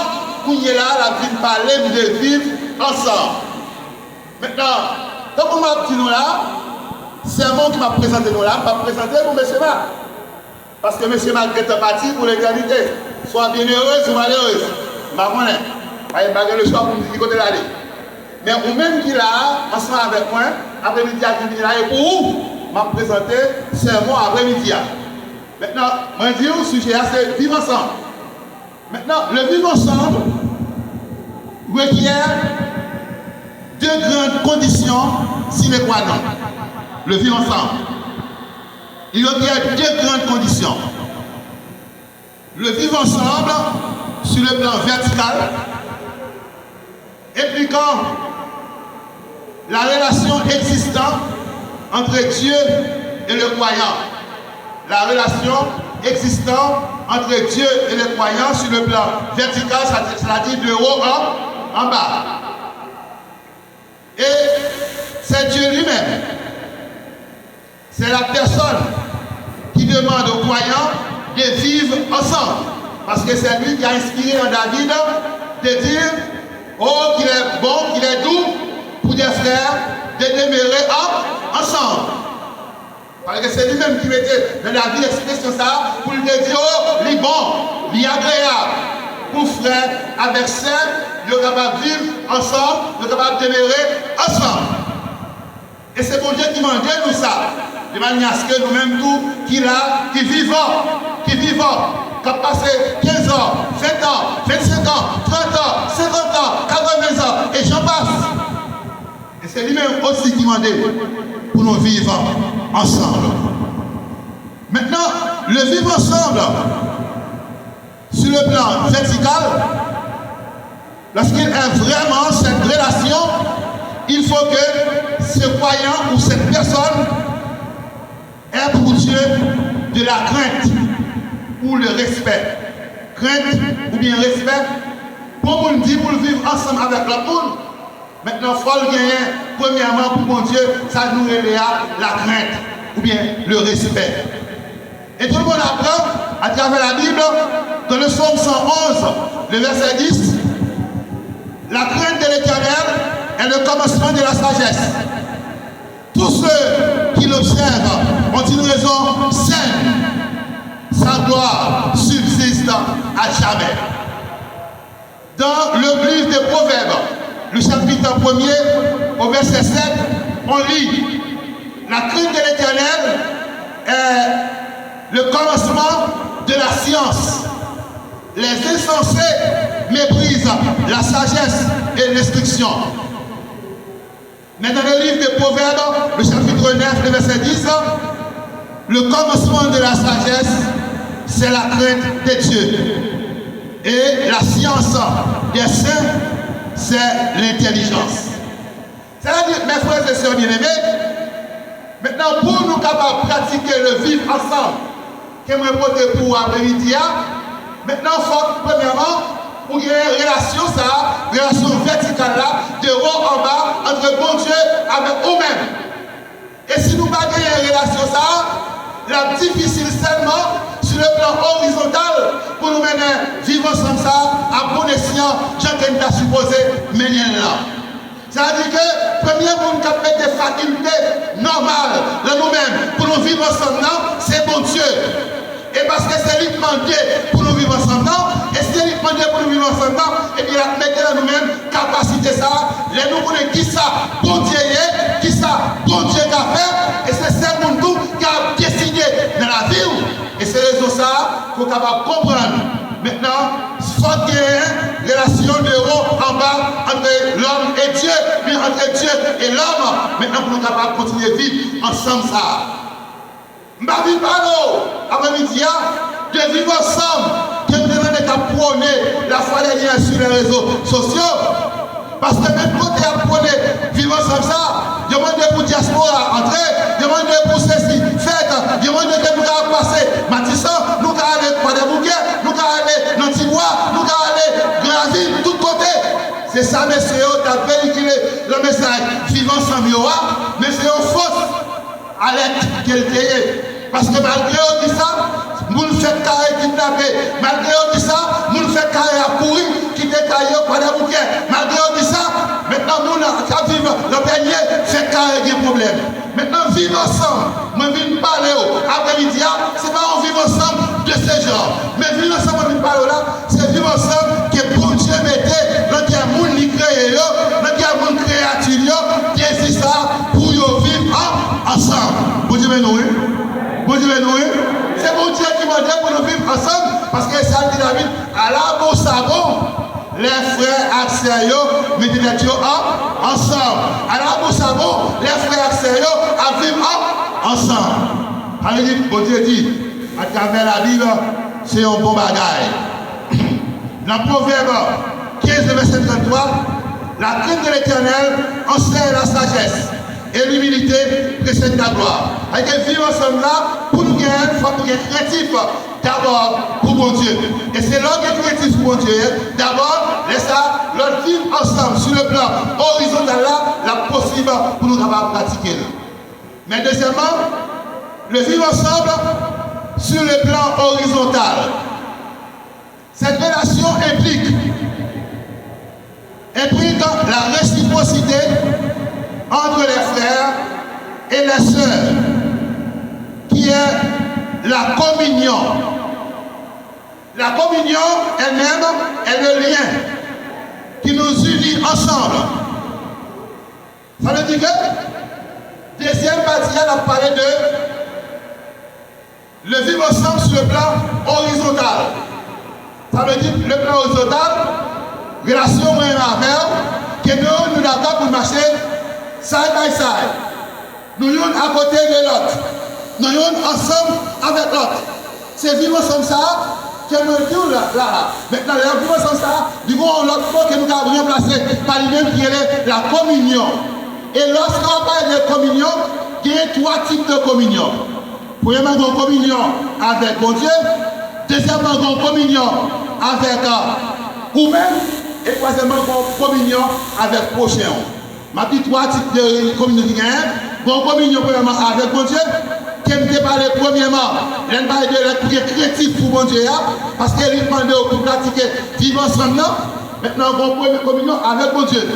nous y est là, la vie parler de vivre ensemble. Maintenant, quand on m'a dit nous là, c'est un mot qui m'a présenté nous là, m'a présenté pour M. Marc. Parce que M. Marc est parti pour l'éternité. Soit bien heureuse ou malheureuse. Je ne connais pas. Il n'y a pas le choix pour me dire côté là. Mais ou même qui là, ensemble avec moi, après-midi à venir là, et pour vous, m'a présenté sermon après-midi. Maintenant, je dis au sujet, c'est vivre ensemble. Maintenant, le vivre ensemble requiert deux grandes conditions sine qua non. Le vivre ensemble. Il requiert deux grandes conditions. Le vivre ensemble sur le plan vertical, impliquant la relation existante entre Dieu et le croyant. La relation existante entre Dieu et le croyant sur le plan vertical, c'est-à-dire de haut en bas. Et c'est Dieu lui-même. C'est la personne qui demande aux croyants de vivre ensemble. Parce que c'est lui qui a inspiré en David de dire oh, qu'il est bon, qu'il est doux pour des frères de demeurer ensemble. Parce que c'est lui-même qui mettait dans la vie l'expression ça pour lui dire oh, il est bon, il est agréable. Pour frère avec sœur, ils sont capables de vivre ensemble, ils sont capables de demeurer ensemble. Et c'est bon Dieu qui m'a dit nous ça. De manière à ce que nous-mêmes tous qui vivons, qui ont passé 15 ans, 20 ans, 25 ans, 30 ans, 50 ans, 80 ans, et j'en passe. Et c'est lui-même aussi qui m'a dit pour nous vivre ensemble. Maintenant, le vivre ensemble, sur le plan vertical, lorsqu'il y a vraiment cette relation, il faut que ce croyant ou cette personne ait pour Dieu de la crainte ou le respect. Crainte ou bien respect, pour nous dire pour vivre ensemble avec l'autre monde. Maintenant, il faut le gagner, premièrement, pour mon Dieu, ça nous relève la crainte ou bien le respect. Et tout le monde apprend à travers la Bible, dans le psaume 111, le verset 10, la crainte de l'Éternel est le commencement de la sagesse. Tous ceux qui l'observent ont une raison saine. Sa gloire subsiste à jamais. Dans le livre des Proverbes, le chapitre 1er, au verset 7, on lit la crainte de l'Éternel est le commencement de la science. Les insensés méprisent la sagesse et l'instruction. Mais dans le livre des Proverbes, le chapitre 9, le verset 10, le commencement de la sagesse, c'est la crainte de Dieu. Et la science des saints, c'est l'intelligence. C'est-à-dire, mes frères et sœurs bien-aimés, maintenant, pour nous capables de pratiquer le vivre ensemble, que je vote pour après-midi, maintenant, il faut, premièrement, pour qu'il y ait une relation verticale là, de haut en bas, entre bon Dieu avec nous-mêmes. Et si nous ne pas une relation la difficile seulement sur le plan horizontal pour nous mener vivre ensemble ça, à bon escient, chacun t'a supposé mener là. C'est-à-dire que, premièrement, nous avons des facultés normales de nous-mêmes pour nous vivre ensemble, c'est bon Dieu. Et parce que c'est lui qui m'a dit pour nous vivre ensemble, et c'est lui qui m'a dit pour nous vivre ensemble, et puis il a mis dans nous-mêmes capacité ça, les nous connaissons qui ça, bon Dieu est, qui ça, bon Dieu qu'a fait, et c'est ce monde tout qui a décidé dans la vie. Et c'est raison ça, qu'il faut capable comprendre. Maintenant, faut qu'il y ait une relation de haut en bas entre l'homme et Dieu, mais entre Dieu et l'homme. Maintenant, pour nous capables de continuer à vivre ensemble ça. Je ne vais pas après-midi, de vivre ensemble, que nous devons prôner la foi des liens sur les réseaux sociaux. Parce que même quand tu as prôné vivre ensemble ça, demande pour diaspora entrer, demande pour ceci, fête, demande que nous allons passer Matissan, nous allons aller pour des bouquets, nous allons aller dans Tibois, nous allons aller dans la ville, de tous côtés. C'est ça, messieurs, tu as véhiculé le message vivre ensemble, mais c'est une fausse alerte qu'elle est. Parce que malgré tout ça, nous nous faisons carré kidnapper. Malgré tout ça, nous nous faisons carré à courir, qui décaillent par des bouquets. Malgré tout ça, maintenant nous avons vivre le panier, fait carré des problèmes. Maintenant, vivre ensemble. Moi, je viens parler après-midi, ce n'est pas on vivre ensemble de ce genre. Mais vivre ensemble, je viens parler là, c'est vivre ensemble que pour Dieu mettait, dans quel monde il crée, dans quel monde créature, qui est ça pour vivre ensemble. Vous dites, nous, bon Dieu, c'est bon Dieu qui m'a dit pour nous vivre ensemble, parce que ça dit David, à la bon savon, les frères accès mettez ensemble. À la bon savon, les frères accès à vivre ensemble. Allez, bon Dieu dit, à travers la Bible, c'est un bon bagaille. Dans le Proverbe 15, verset 33, la crainte de l'Éternel enseigne la sagesse. Et l'humilité précède la gloire. Avec vivre ensemble là, pour nous gagner, il faut nous être créatifs d'abord pour mon Dieu. Et c'est l'homme qui est créatif pour mon Dieu. D'abord, laisse ça, l'autre vivre ensemble sur le plan horizontal là, la possible pour nous capables de pratiquer. Mais deuxièmement, le vivre ensemble sur le plan horizontal. Cette relation implique la réciprocité entre les frères et les sœurs, qui est la communion. La communion elle-même est le lien qui nous unit ensemble. Ça veut dire que, deuxième partie, elle a parlé de le vivre ensemble sur le plan horizontal. Ça veut dire le plan horizontal, relation avec que nous d'accord pour marcher side by side. Nous sommes à côté de l'autre. Nous sommes ensemble avec l'autre. C'est vivre ensemble ça que nous disons là. Maintenant, vivre ensemble ça, nous avons l'autre fois que nous avons remplacé par lui-même qui est la communion. Et lorsqu'on parle de communion, il y a trois types de communion. Premièrement, une communion avec mon Dieu. Deuxièmement, une communion avec vous-même. Et troisièmement, une communion avec le prochain. Ma petite trois types de communion qui gagnent. Bon, communion premièrement avec mon Dieu. Qui me parle premièrement, elle parle de l'être créatif pour mon Dieu. Parce qu'elle demande pour pratiquer vivre ensemble. Maintenant, bon, première communion avec mon Dieu.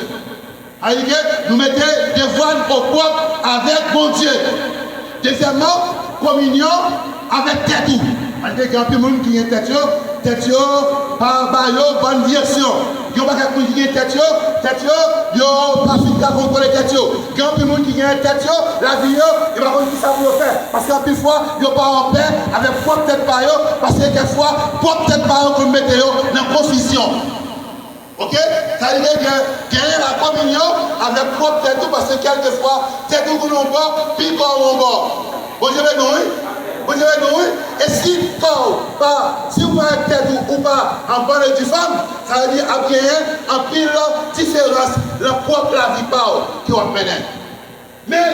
C'est-à-dire que nous mettons des voiles au propre avec mon Dieu. Deuxièmement, communion avec tête. C'est-à-dire qu'il y a plus de monde qui a tête, par bonne direction. Il n'y a pas quelqu'un qui a tête, il n'y a pas de pas contrôler tête. Il y a plus de monde qui a tête, la vie, il n'y a pas de ça pour faire. Parce qu'à plus fois, il n'y a pas en paix avec propre tête par eux, parce que quelquefois, propre tête par eux, qu'on mette dans la confusion. Ok? Ça veut dire que gagner la communion avec propre tête, parce que quelquefois, tête qu'on en bord, puis corps en bord. Bon, je vais nous, vous avez nous, et si vous avez tête ou pas en bonne du femme, ça veut dire à bien en pile différence, la propre la vie qui va mener. Mais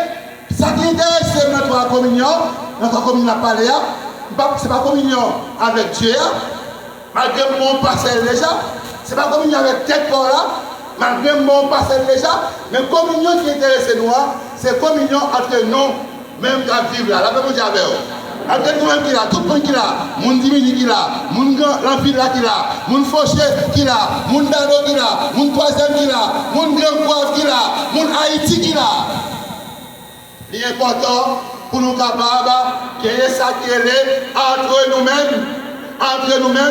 ça qui intéresse, c'est notre communion n'a pas l'air, c'est pas communion avec Dieu, malgré mon parcelle déjà, c'est pas communion avec tête par là, malgré mon parcelle déjà, mais communion qui intéresse nous, c'est communion entre nous, même qu'à vivre là, la même chose avec eux. Avec nous-mêmes qui là, tout le monde qui là, mon Dimini qui là, mon l'Empire là qui là, mon Fauché qui là, mon Dano qui là, mon Troisième qui là, mon Grand Poivre qui là, mon Haïti qui là. Il est important pour nous capables qu'il y ait ça qui est entre nous-mêmes,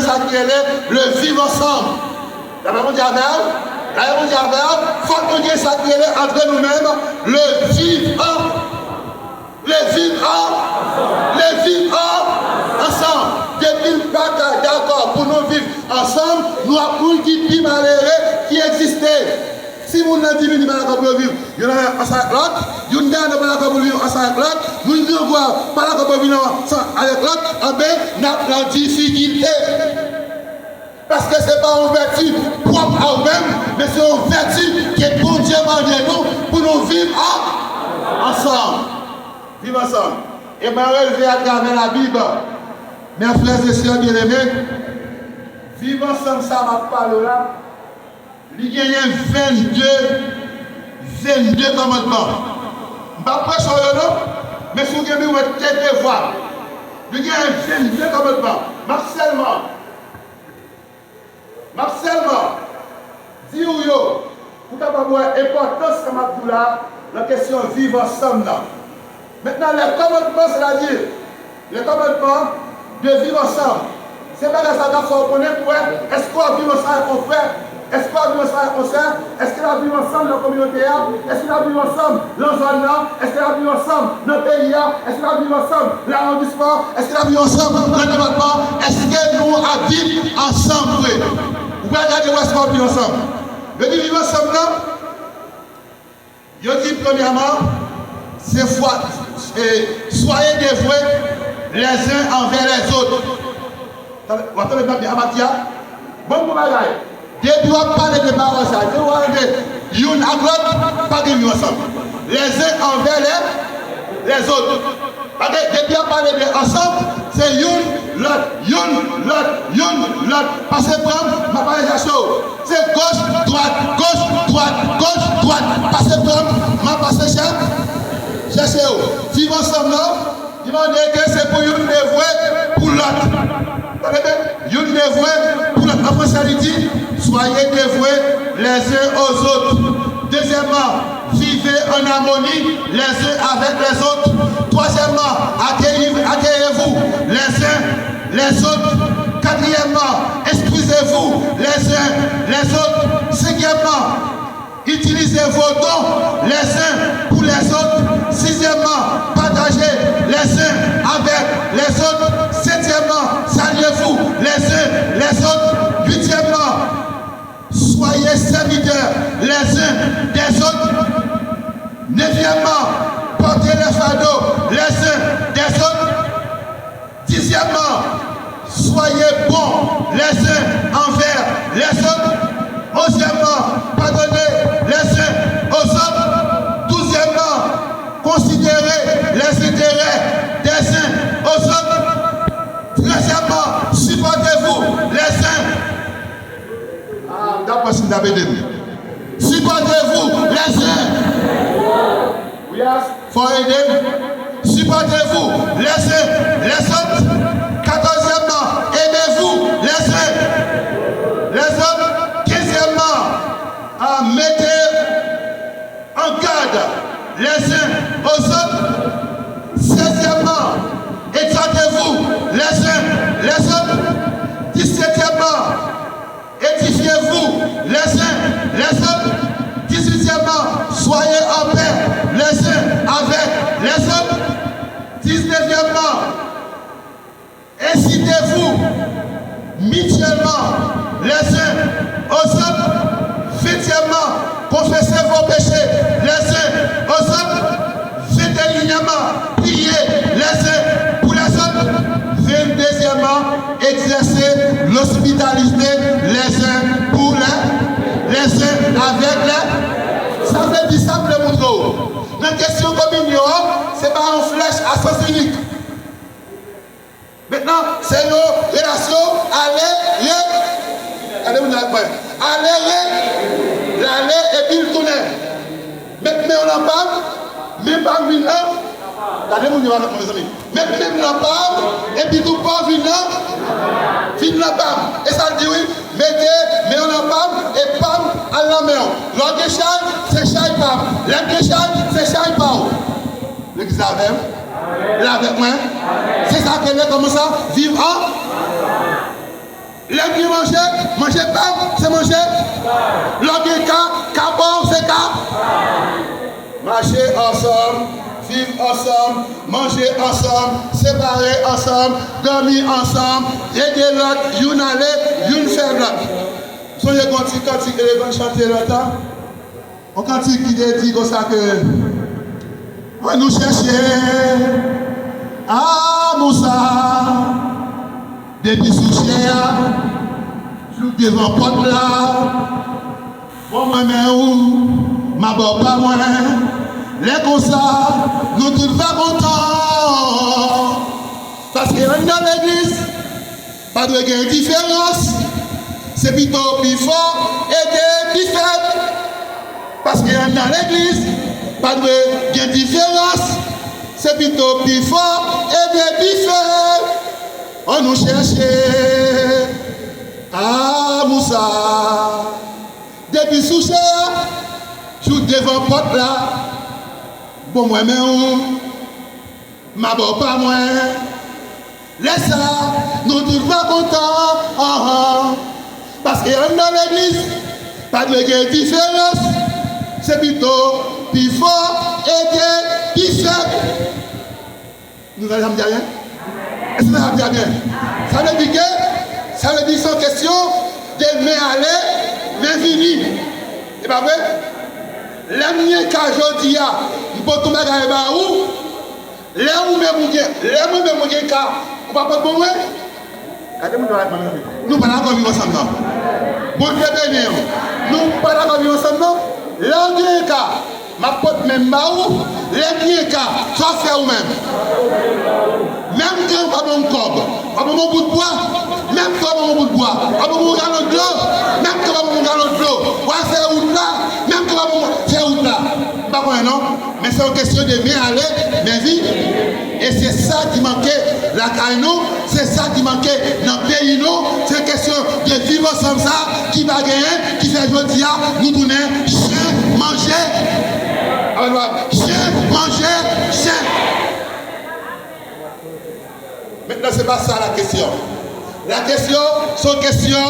ça qui est le vivre ensemble. La même chose avec il faut que nous ayons ça qui est entre nous-mêmes, le vivre ensemble. Les vivre ensemble. Depuis le bataille, d'accord, pour nous vivre ensemble, nous avons qui plus malheureux qui existait. Si vous n'avez dit que vivre, il y en a un sac l'autre, il y en a un vivre ensemble avec l'autre, nous ne devons pas vivre avec l'autre, nous avons la difficulté. Parce que ce n'est pas une vertu propre à nous-mêmes, mais c'est une vertu qui est pour Dieu de nous, pour nous vivre ensemble. Vivre ensemble. Et je vais relever à travers la Bible, mes frères et sœurs bien-aimés, vivre ensemble, ça va parler là. Il y a 22 commandements. Je ne vais pas prêcher sur eux, mais si vous avez une tête de voix, il y a 22 commandements. Marcellement, dis-vous, pour avoir l'importance comme Abdullah, la question de vivre ensemble. Maintenant, les commandements, c'est-à-dire, les commandements de vivre ensemble. C'est pas que ça doit se reconnaître, est-ce qu'on vit ensemble avec mon frère? Est-ce qu'on vit ensemble avec mon soeur? Est-ce qu'on vit ensemble dans la communauté? Est-ce qu'on vit ensemble dans la zone? Est-ce qu'on vit ensemble dans le pays? Est-ce qu'on vit ensemble dans l'arrondissement? Est-ce qu'on vit ensemble dans le département? Est-ce que nous habitons ensemble? Vous pouvez regarder où est-ce qu'on vit ensemble. Le vivre ensemble là, je dis premièrement, c'est soyez dévoués les uns envers les autres. Vous entendez bien, Amatia? Bon, vous bagaille. Dieu doit parler de paroles, ça. Dieu doit parler de une à l'autre, pas de nous ensemble. Les uns envers les autres. Dieu doit parler de ensemble, c'est une, l'autre. Parce que prendre, ma parole est chaud. C'est gauche, droite. Parce que prendre, ma parole est chaud. Cherchez où? Vivre ensemble, non? Ils vont dire que c'est pour une dévouée pour l'autre. Une dévouée pour l'autre. En français, il dit, soyez dévoués les uns aux autres. Deuxièmement, vivez en harmonie les uns avec les autres. Troisièmement, accueillez-vous les uns les autres. Quatrièmement, excusez-vous les uns les autres. Cinquièmement, utilisez vos dons les uns pour les autres. Sixièmement, partagez les uns avec les autres. Septièmement, saluez-vous les uns les autres. Huitièmement, soyez serviteurs les uns des autres. Neuvièmement, portez les fardeaux les uns des autres. Dixièmement, soyez bons les uns envers les autres. Onzièmement, pardonnez les uns aux autres. Douzièmement, considérez les intérêts des uns aux autres. Treizièmement, supportez-vous les uns. D'après ce que vous avez dit. Supportez-vous les uns. Faut aider. Supportez-vous les uns les autres. Quatorzièmement, aimez-vous les uns les autres. Mettez en garde les uns aux autres. 16e, exhortez-vous les uns les autres. 17e, édifiez-vous les uns les autres. 18e, soyez en paix les uns avec les autres. 19e, incitez-vous mutuellement les uns aux autres. 20e, confessez vos péchés les uns aux autres. 21e, priez les uns pour les autres. 22e, exercez l'hospitalité les uns pour les uns avec les. Ça veut dire simplement. La question communion, ce n'est pas une flèche à sens unique. Maintenant, c'est nos relations aller, et puis il tourne. Mais on en parle, même pas une heure. Regardez-moi, mes amis. Même on en parle, et puis tout pas une heure. Fin la parle. Et ça dit oui, mettez, mais on en parle, et pam, à la main. L'autre chai, c'est chai pam. L'autre chai, c'est chai pam. L'église avec, là avec moi. C'est ça qu'elle est comme ça, vivre en. L'homme qui manger pas, c'est manger. L'homme qui cabon, c'est cap. Marcher ensemble, vivre ensemble, manger ensemble, séparer ensemble, dormir ensemble, aider l'autre, une aller, une faire l'autre. Soyez cantique, cantique, et les chanter longtemps. On cantique qui dit comme ça que on nous chercher à Moussa, depuis sous cher, je devant porte là, bon moi-même où, ma bonne pas moi, les comme ça, nous tous pas contents, parce que dans l'église, pas de différence, c'est plutôt plus fort et plus faible, parce que dans l'église, pas de différence, c'est plutôt plus fort et plus faible. On nous cherchait à Moussa. Depuis sous ça, je devant porte là. Bon, moi-même, ma bonne pas moi. Laisse ça, nous tous pas contents. Parce que dans l'église, pas de différence. C'est plutôt plus fort et plus faible. Nous allons dire rien? Est-ce que ça va bien? Ça veut dire que, ça veut dire sans question de main aller, main venir. C'est pas vrai? L'avenir qu'aujourd'hui, nous pouvons tomber dans les barreaux. Là où même on gagne, on va pas pour moi. Nous ne pouvons pas vivre ensemble. Bon Dieu béni, nous ne pouvons pas vivre ensemble. Là où gagne, ma pote même barreau, les biens soit fait ou même. Même quand on va mon corps, on va mon bout de bois, même quand on va mon bout de bois, on va mon galon de l'eau, même quand on va mon galon de l'eau, on va faire route là, même quand on va faire route là. Pas vrai, non? Mais c'est une question de bien aller, bien vivre. Et c'est ça qui manquait la caille, c'est ça qui manquait dans le pays, c'est une question de vivre ensemble, ça, qui va gagner, qui fait aujourd'hui, nous tourner, chien, manger. Chien, manger, chien. Maintenant, ce n'est pas ça la question. La question, c'est une question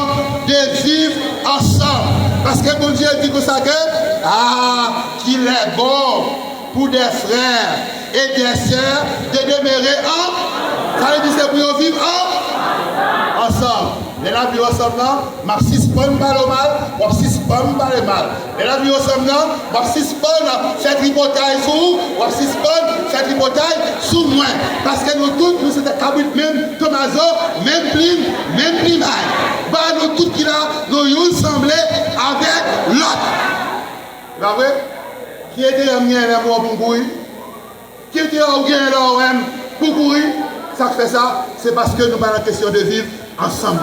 de vivre ensemble. Parce que mon Dieu dit comme ça que, qu'il est bon pour des frères et des sœurs de demeurer en. Ça veut dire que c'est pour vivre ensemble. Et la vie ensemble, ma six bonnes balles au mal, ma six bonnes balles au mal. Et la vie ensemble, ma six bonnes fait tripotaille sur vous, ma six bonnes fait tripotaille sur moi. Parce que nous tous, nous sommes cabrit même Tomaso, même Plim, bah nous tous qui là, nous nous semblons avec l'autre. Pas vrai? Qui était un mien là pour courir? Qui était un gain là pour courir? Ça fait ça, c'est parce que nous parlons de la question de vivre ensemble.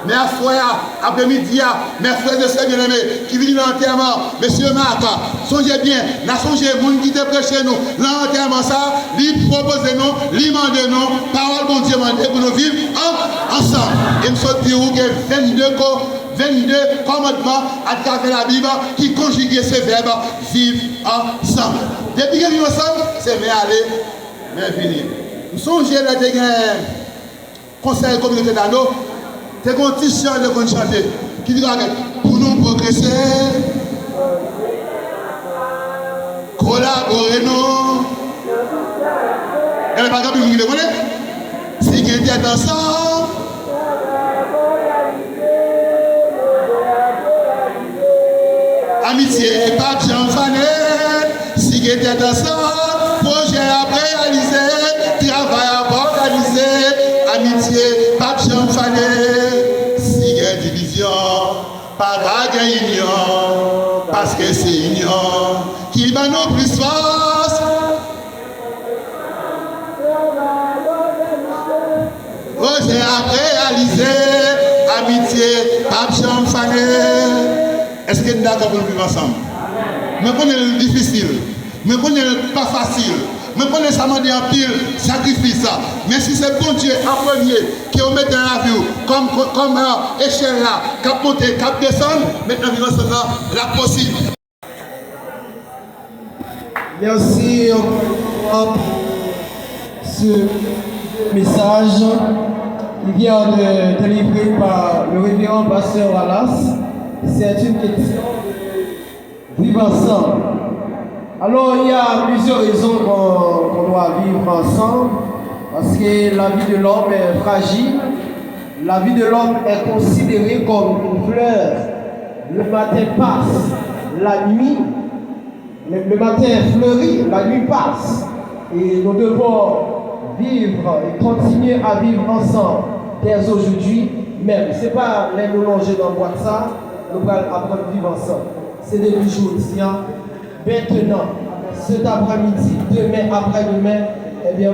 Mes frères, après-midi, mes frères et sœurs bien-aimés qui viennent dans l'enterrement, monsieur Marc, songez bien, n'a songez, moun qui te prêche nous, l'enterrement ça, lui propose nous, lui mande nous, parole bon Dieu mande pour nous vivre ensemble. Et nous sommes dit que 22 commandements à travers la Bible qui conjuguent ce verbe vivre ensemble. Depuis que vivre ensemble, c'est mais aller, mais venir. Nous songez là, des conseil communauté d'anneau. C'est un petit chant de chanter qui dit pour nous progresser, collaborer nous. Elle n'est pas capable de nous demander. Si quelqu'un est ensemble, amitié, pas de Jean Fanet. Si quelqu'un est ensemble, projet à réaliser, travail à organiser, amitié, pas de Jean Fanet. Division, pas de union, parce que c'est union qui va nous plus force. Projet à réaliser, amitié, pape champagne. Est-ce que nous sommes d'accord pour nous vivre ensemble? Mais qu'on est difficile, mais qu'on n'est pas facile. Mais qu'on est ça demande un pile sacrifice. Mais si c'est bon Dieu en premier qui vous met dans la vie comme échelle là, cap monter, cap descendre, maintenant vivre ensemble la possible. Merci pour ce message qui vient de délivrer par le révérend pasteur Wallace. C'est une question de vivre ensemble. Alors, il y a plusieurs raisons qu'on doit vivre ensemble, parce que la vie de l'homme est fragile, la vie de l'homme est considérée comme une fleur. Le matin passe, la nuit, le matin fleurit, la nuit passe. Et nous devons vivre et continuer à vivre ensemble dès aujourd'hui même. Ce n'est pas les nous longer dans le boîte ça, nous allons apprendre à vivre ensemble. C'est depuis aujourd'hui, maintenant, cet après-midi, demain, après-demain, eh bien,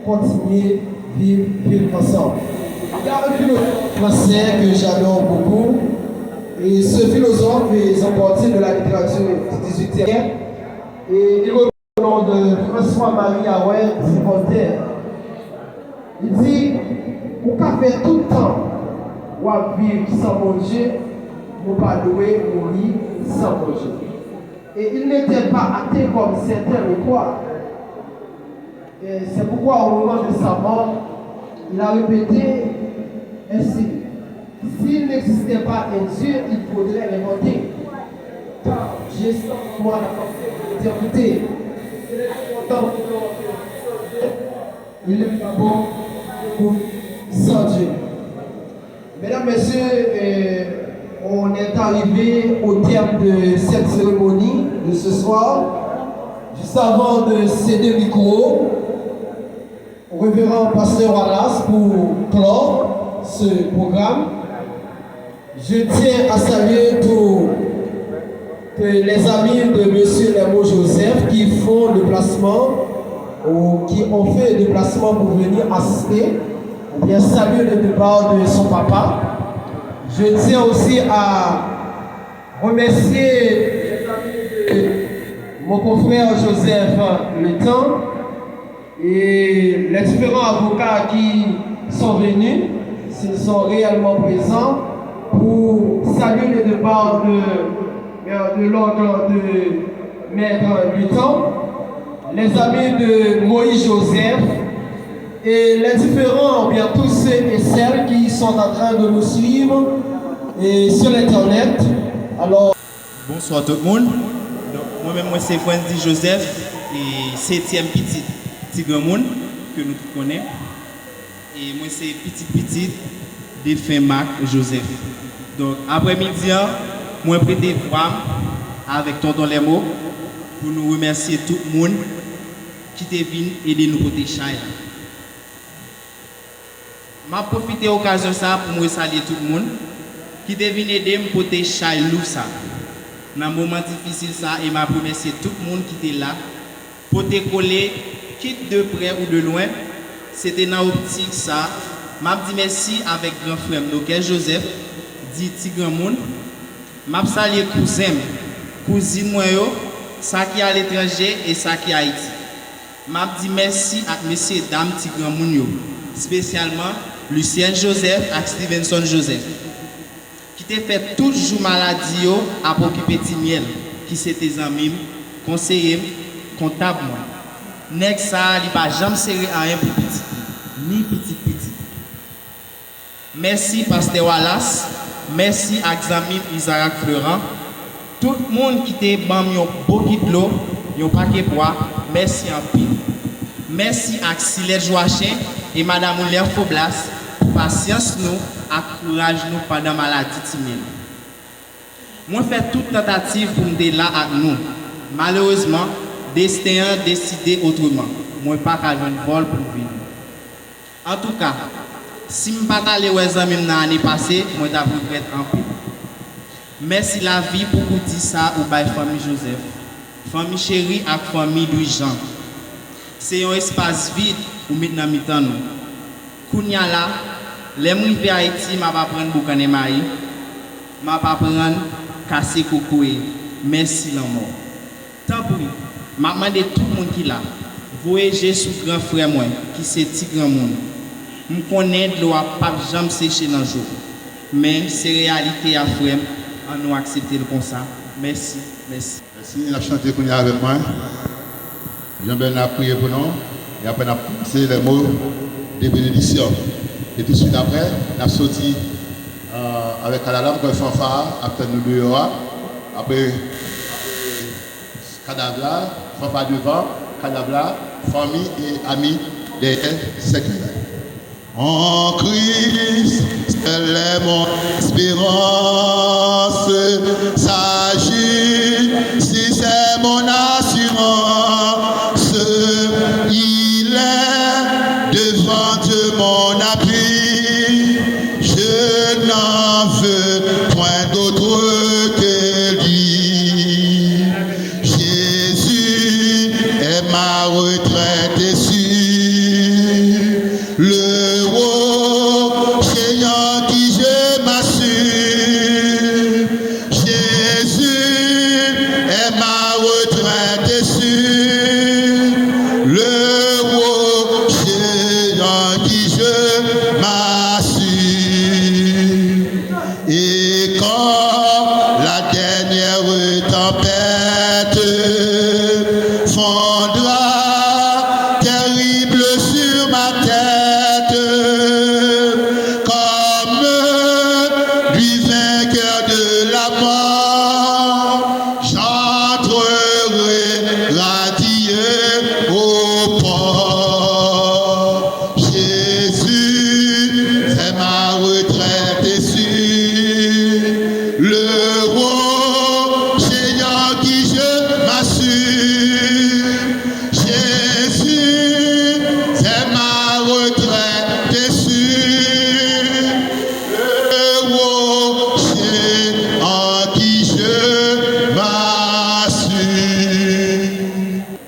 pour continuer à vivre ensemble. Il y a un philosophe français que j'adore beaucoup. Et ce philosophe est sorti de la littérature du 18e. Et il reprend le nom de François-Marie Arouet Voltaire. Il dit, pour qu'à faire tout le temps, ou à vivre sans manger, nous pas louer mourir sans manger. Et il n'était pas athée comme certains le croient. Et c'est pourquoi au moment de sa mort, il a répété ainsi. S'il n'existait pas un Dieu, il faudrait l'inventer. Car j'ai sans moi la d'écouter. Il est pas bon pour sans Dieu. Mesdames, Messieurs, on est arrivé au terme de cette cérémonie de ce soir. Juste avant de céder le micro au révérend pasteur Wallace pour clore ce programme, je tiens à saluer tous les amis de M. Lemo Joseph qui font le placement ou qui ont fait le déplacement pour venir assister ou bien saluer le départ de son papa. Je tiens aussi à remercier mon confrère Joseph Le Temps et les différents avocats qui sont venus, s'ils sont réellement présents, pour saluer le départ de l'ordre de Maître Le Temps, les amis de Moïse Joseph et les différents, bien tous ceux et celles qui sont en train de nous suivre et sur Internet. Alors, bonsoir tout le monde. Moi-même, c'est Wendy Joseph et 7e petit grand monde que nous connaissons. Et moi, c'est petit défunt Marc Joseph. Donc, après-midi, moi, je prête voix avec tonton Lemo pour nous remercier tout le monde qui est venu aider nous côté Chai. Je profite de l'occasion pour me saluer tout le monde qui est venu aider nous côté Chai Loussa. Dans un moment difficile, et je remercie tout le monde qui était là pour te coller, quitte de près ou de loin. C'était dans l'optique ça. Je dis merci avec grand frère Nokel Joseph, dit petit grand monde. Je salue cousin, cousine moi, ça qui est à l'étranger et ça qui est à Haïti. Je dis merci à messieurs et dames petit grand monde, spécialement Lucien Joseph et Stevenson Joseph. Qui t'a fait toujours maladie à occuper Timiel, qui c'était amis, conseiller, comptable. Next ça, il va jamais serrer à un petit, ni petit. Merci Pasteur Wallace, merci à Xamil Isaac Florent, tout le monde qui t'a bam yon beaucoup de l'eau, yon paquet bois, merci en pile. Merci à Xilette Joachim et Madame Léa Foblas pour patience nous. Encourage nous pendant la maladie timide. Moi fait toute tentative pour me là avec nous. Malheureusement, destin a décidé autrement. Moi pas qu'à jouer un vol pour vivre. En tout cas, si je ne pas aller aux amis l'année passée, moi j'ai prête en paix. Merci la vie pour vous dire ça ou by famille Joseph, famille chérie et famille Louis Jean. C'est un espace vide où maintenant nous. Kounya là. Les gens qui Haïti, je ne vais pas prendre Boukane Maï, je ne vais pas prendre Kassé Kokoué. Merci la mort. Tant pis, je demande tout le monde qui est là. Voyagez sur grand frère moi, qui c'est petit grand monde. Je connais de l'eau pas jamais sécher dans le jour. Mais c'est réalité à frère, à nous accepter le comme ça. Merci. Merci, on a chanté qu'on est avec moi. Jean-Bernard a prié pour nous. Et après, on a passé les mots de bénédiction. Et tout de suite après, on a sorti avec Alalam comme fanfare, après nous deux. Après Kadabla, Papa devant, Kadabla, famille et amis derrière, séculaires. En Christ, elle est mon espérance, s'agit, si c'est mon assurance, il est devant Dieu mon appui, je n'en veux point d'autre que lui. Jésus est ma retraite et sûre, le haut Seigneur qui je m'assure. Jésus est ma retraite et sûre, le haut Seigneur qui je m'assure. Et quand la dernière tempête fondra terrible sur ma tête, comme lui vainqueur de la mort, j'entrerai radié au port. Jésus est ma retraite et sûre, le roi Seigneur qui je m'assure. Jésus c'est ma retraite et sûre, le roi Seigneur qui je m'assure.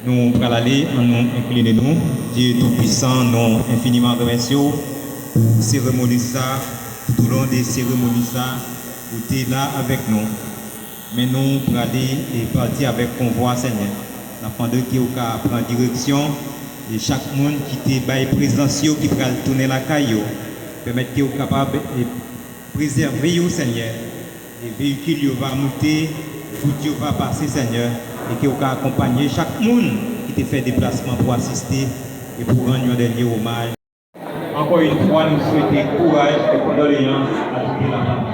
Nous allons aller, nous incliner nous, Dieu Tout-Puissant, nous infiniment remercions pour cérémonie ça, tout au long des cérémonies ça, vous êtes là avec nous. Mais nous allons aller et partir avec convoi, Seigneur. Nous avons qui prend direction et chaque monde qui est présence qui va tourner la caillou, permettre qu'ils soient capables de préserver, Seigneur. Les véhicules va monter, route va passer, Seigneur, et qui va accompagner chaque monde qui te fait déplacement pour assister et pour rendre un dernier hommage. Encore une fois, nous souhaitons courage et condoléances à toute la famille.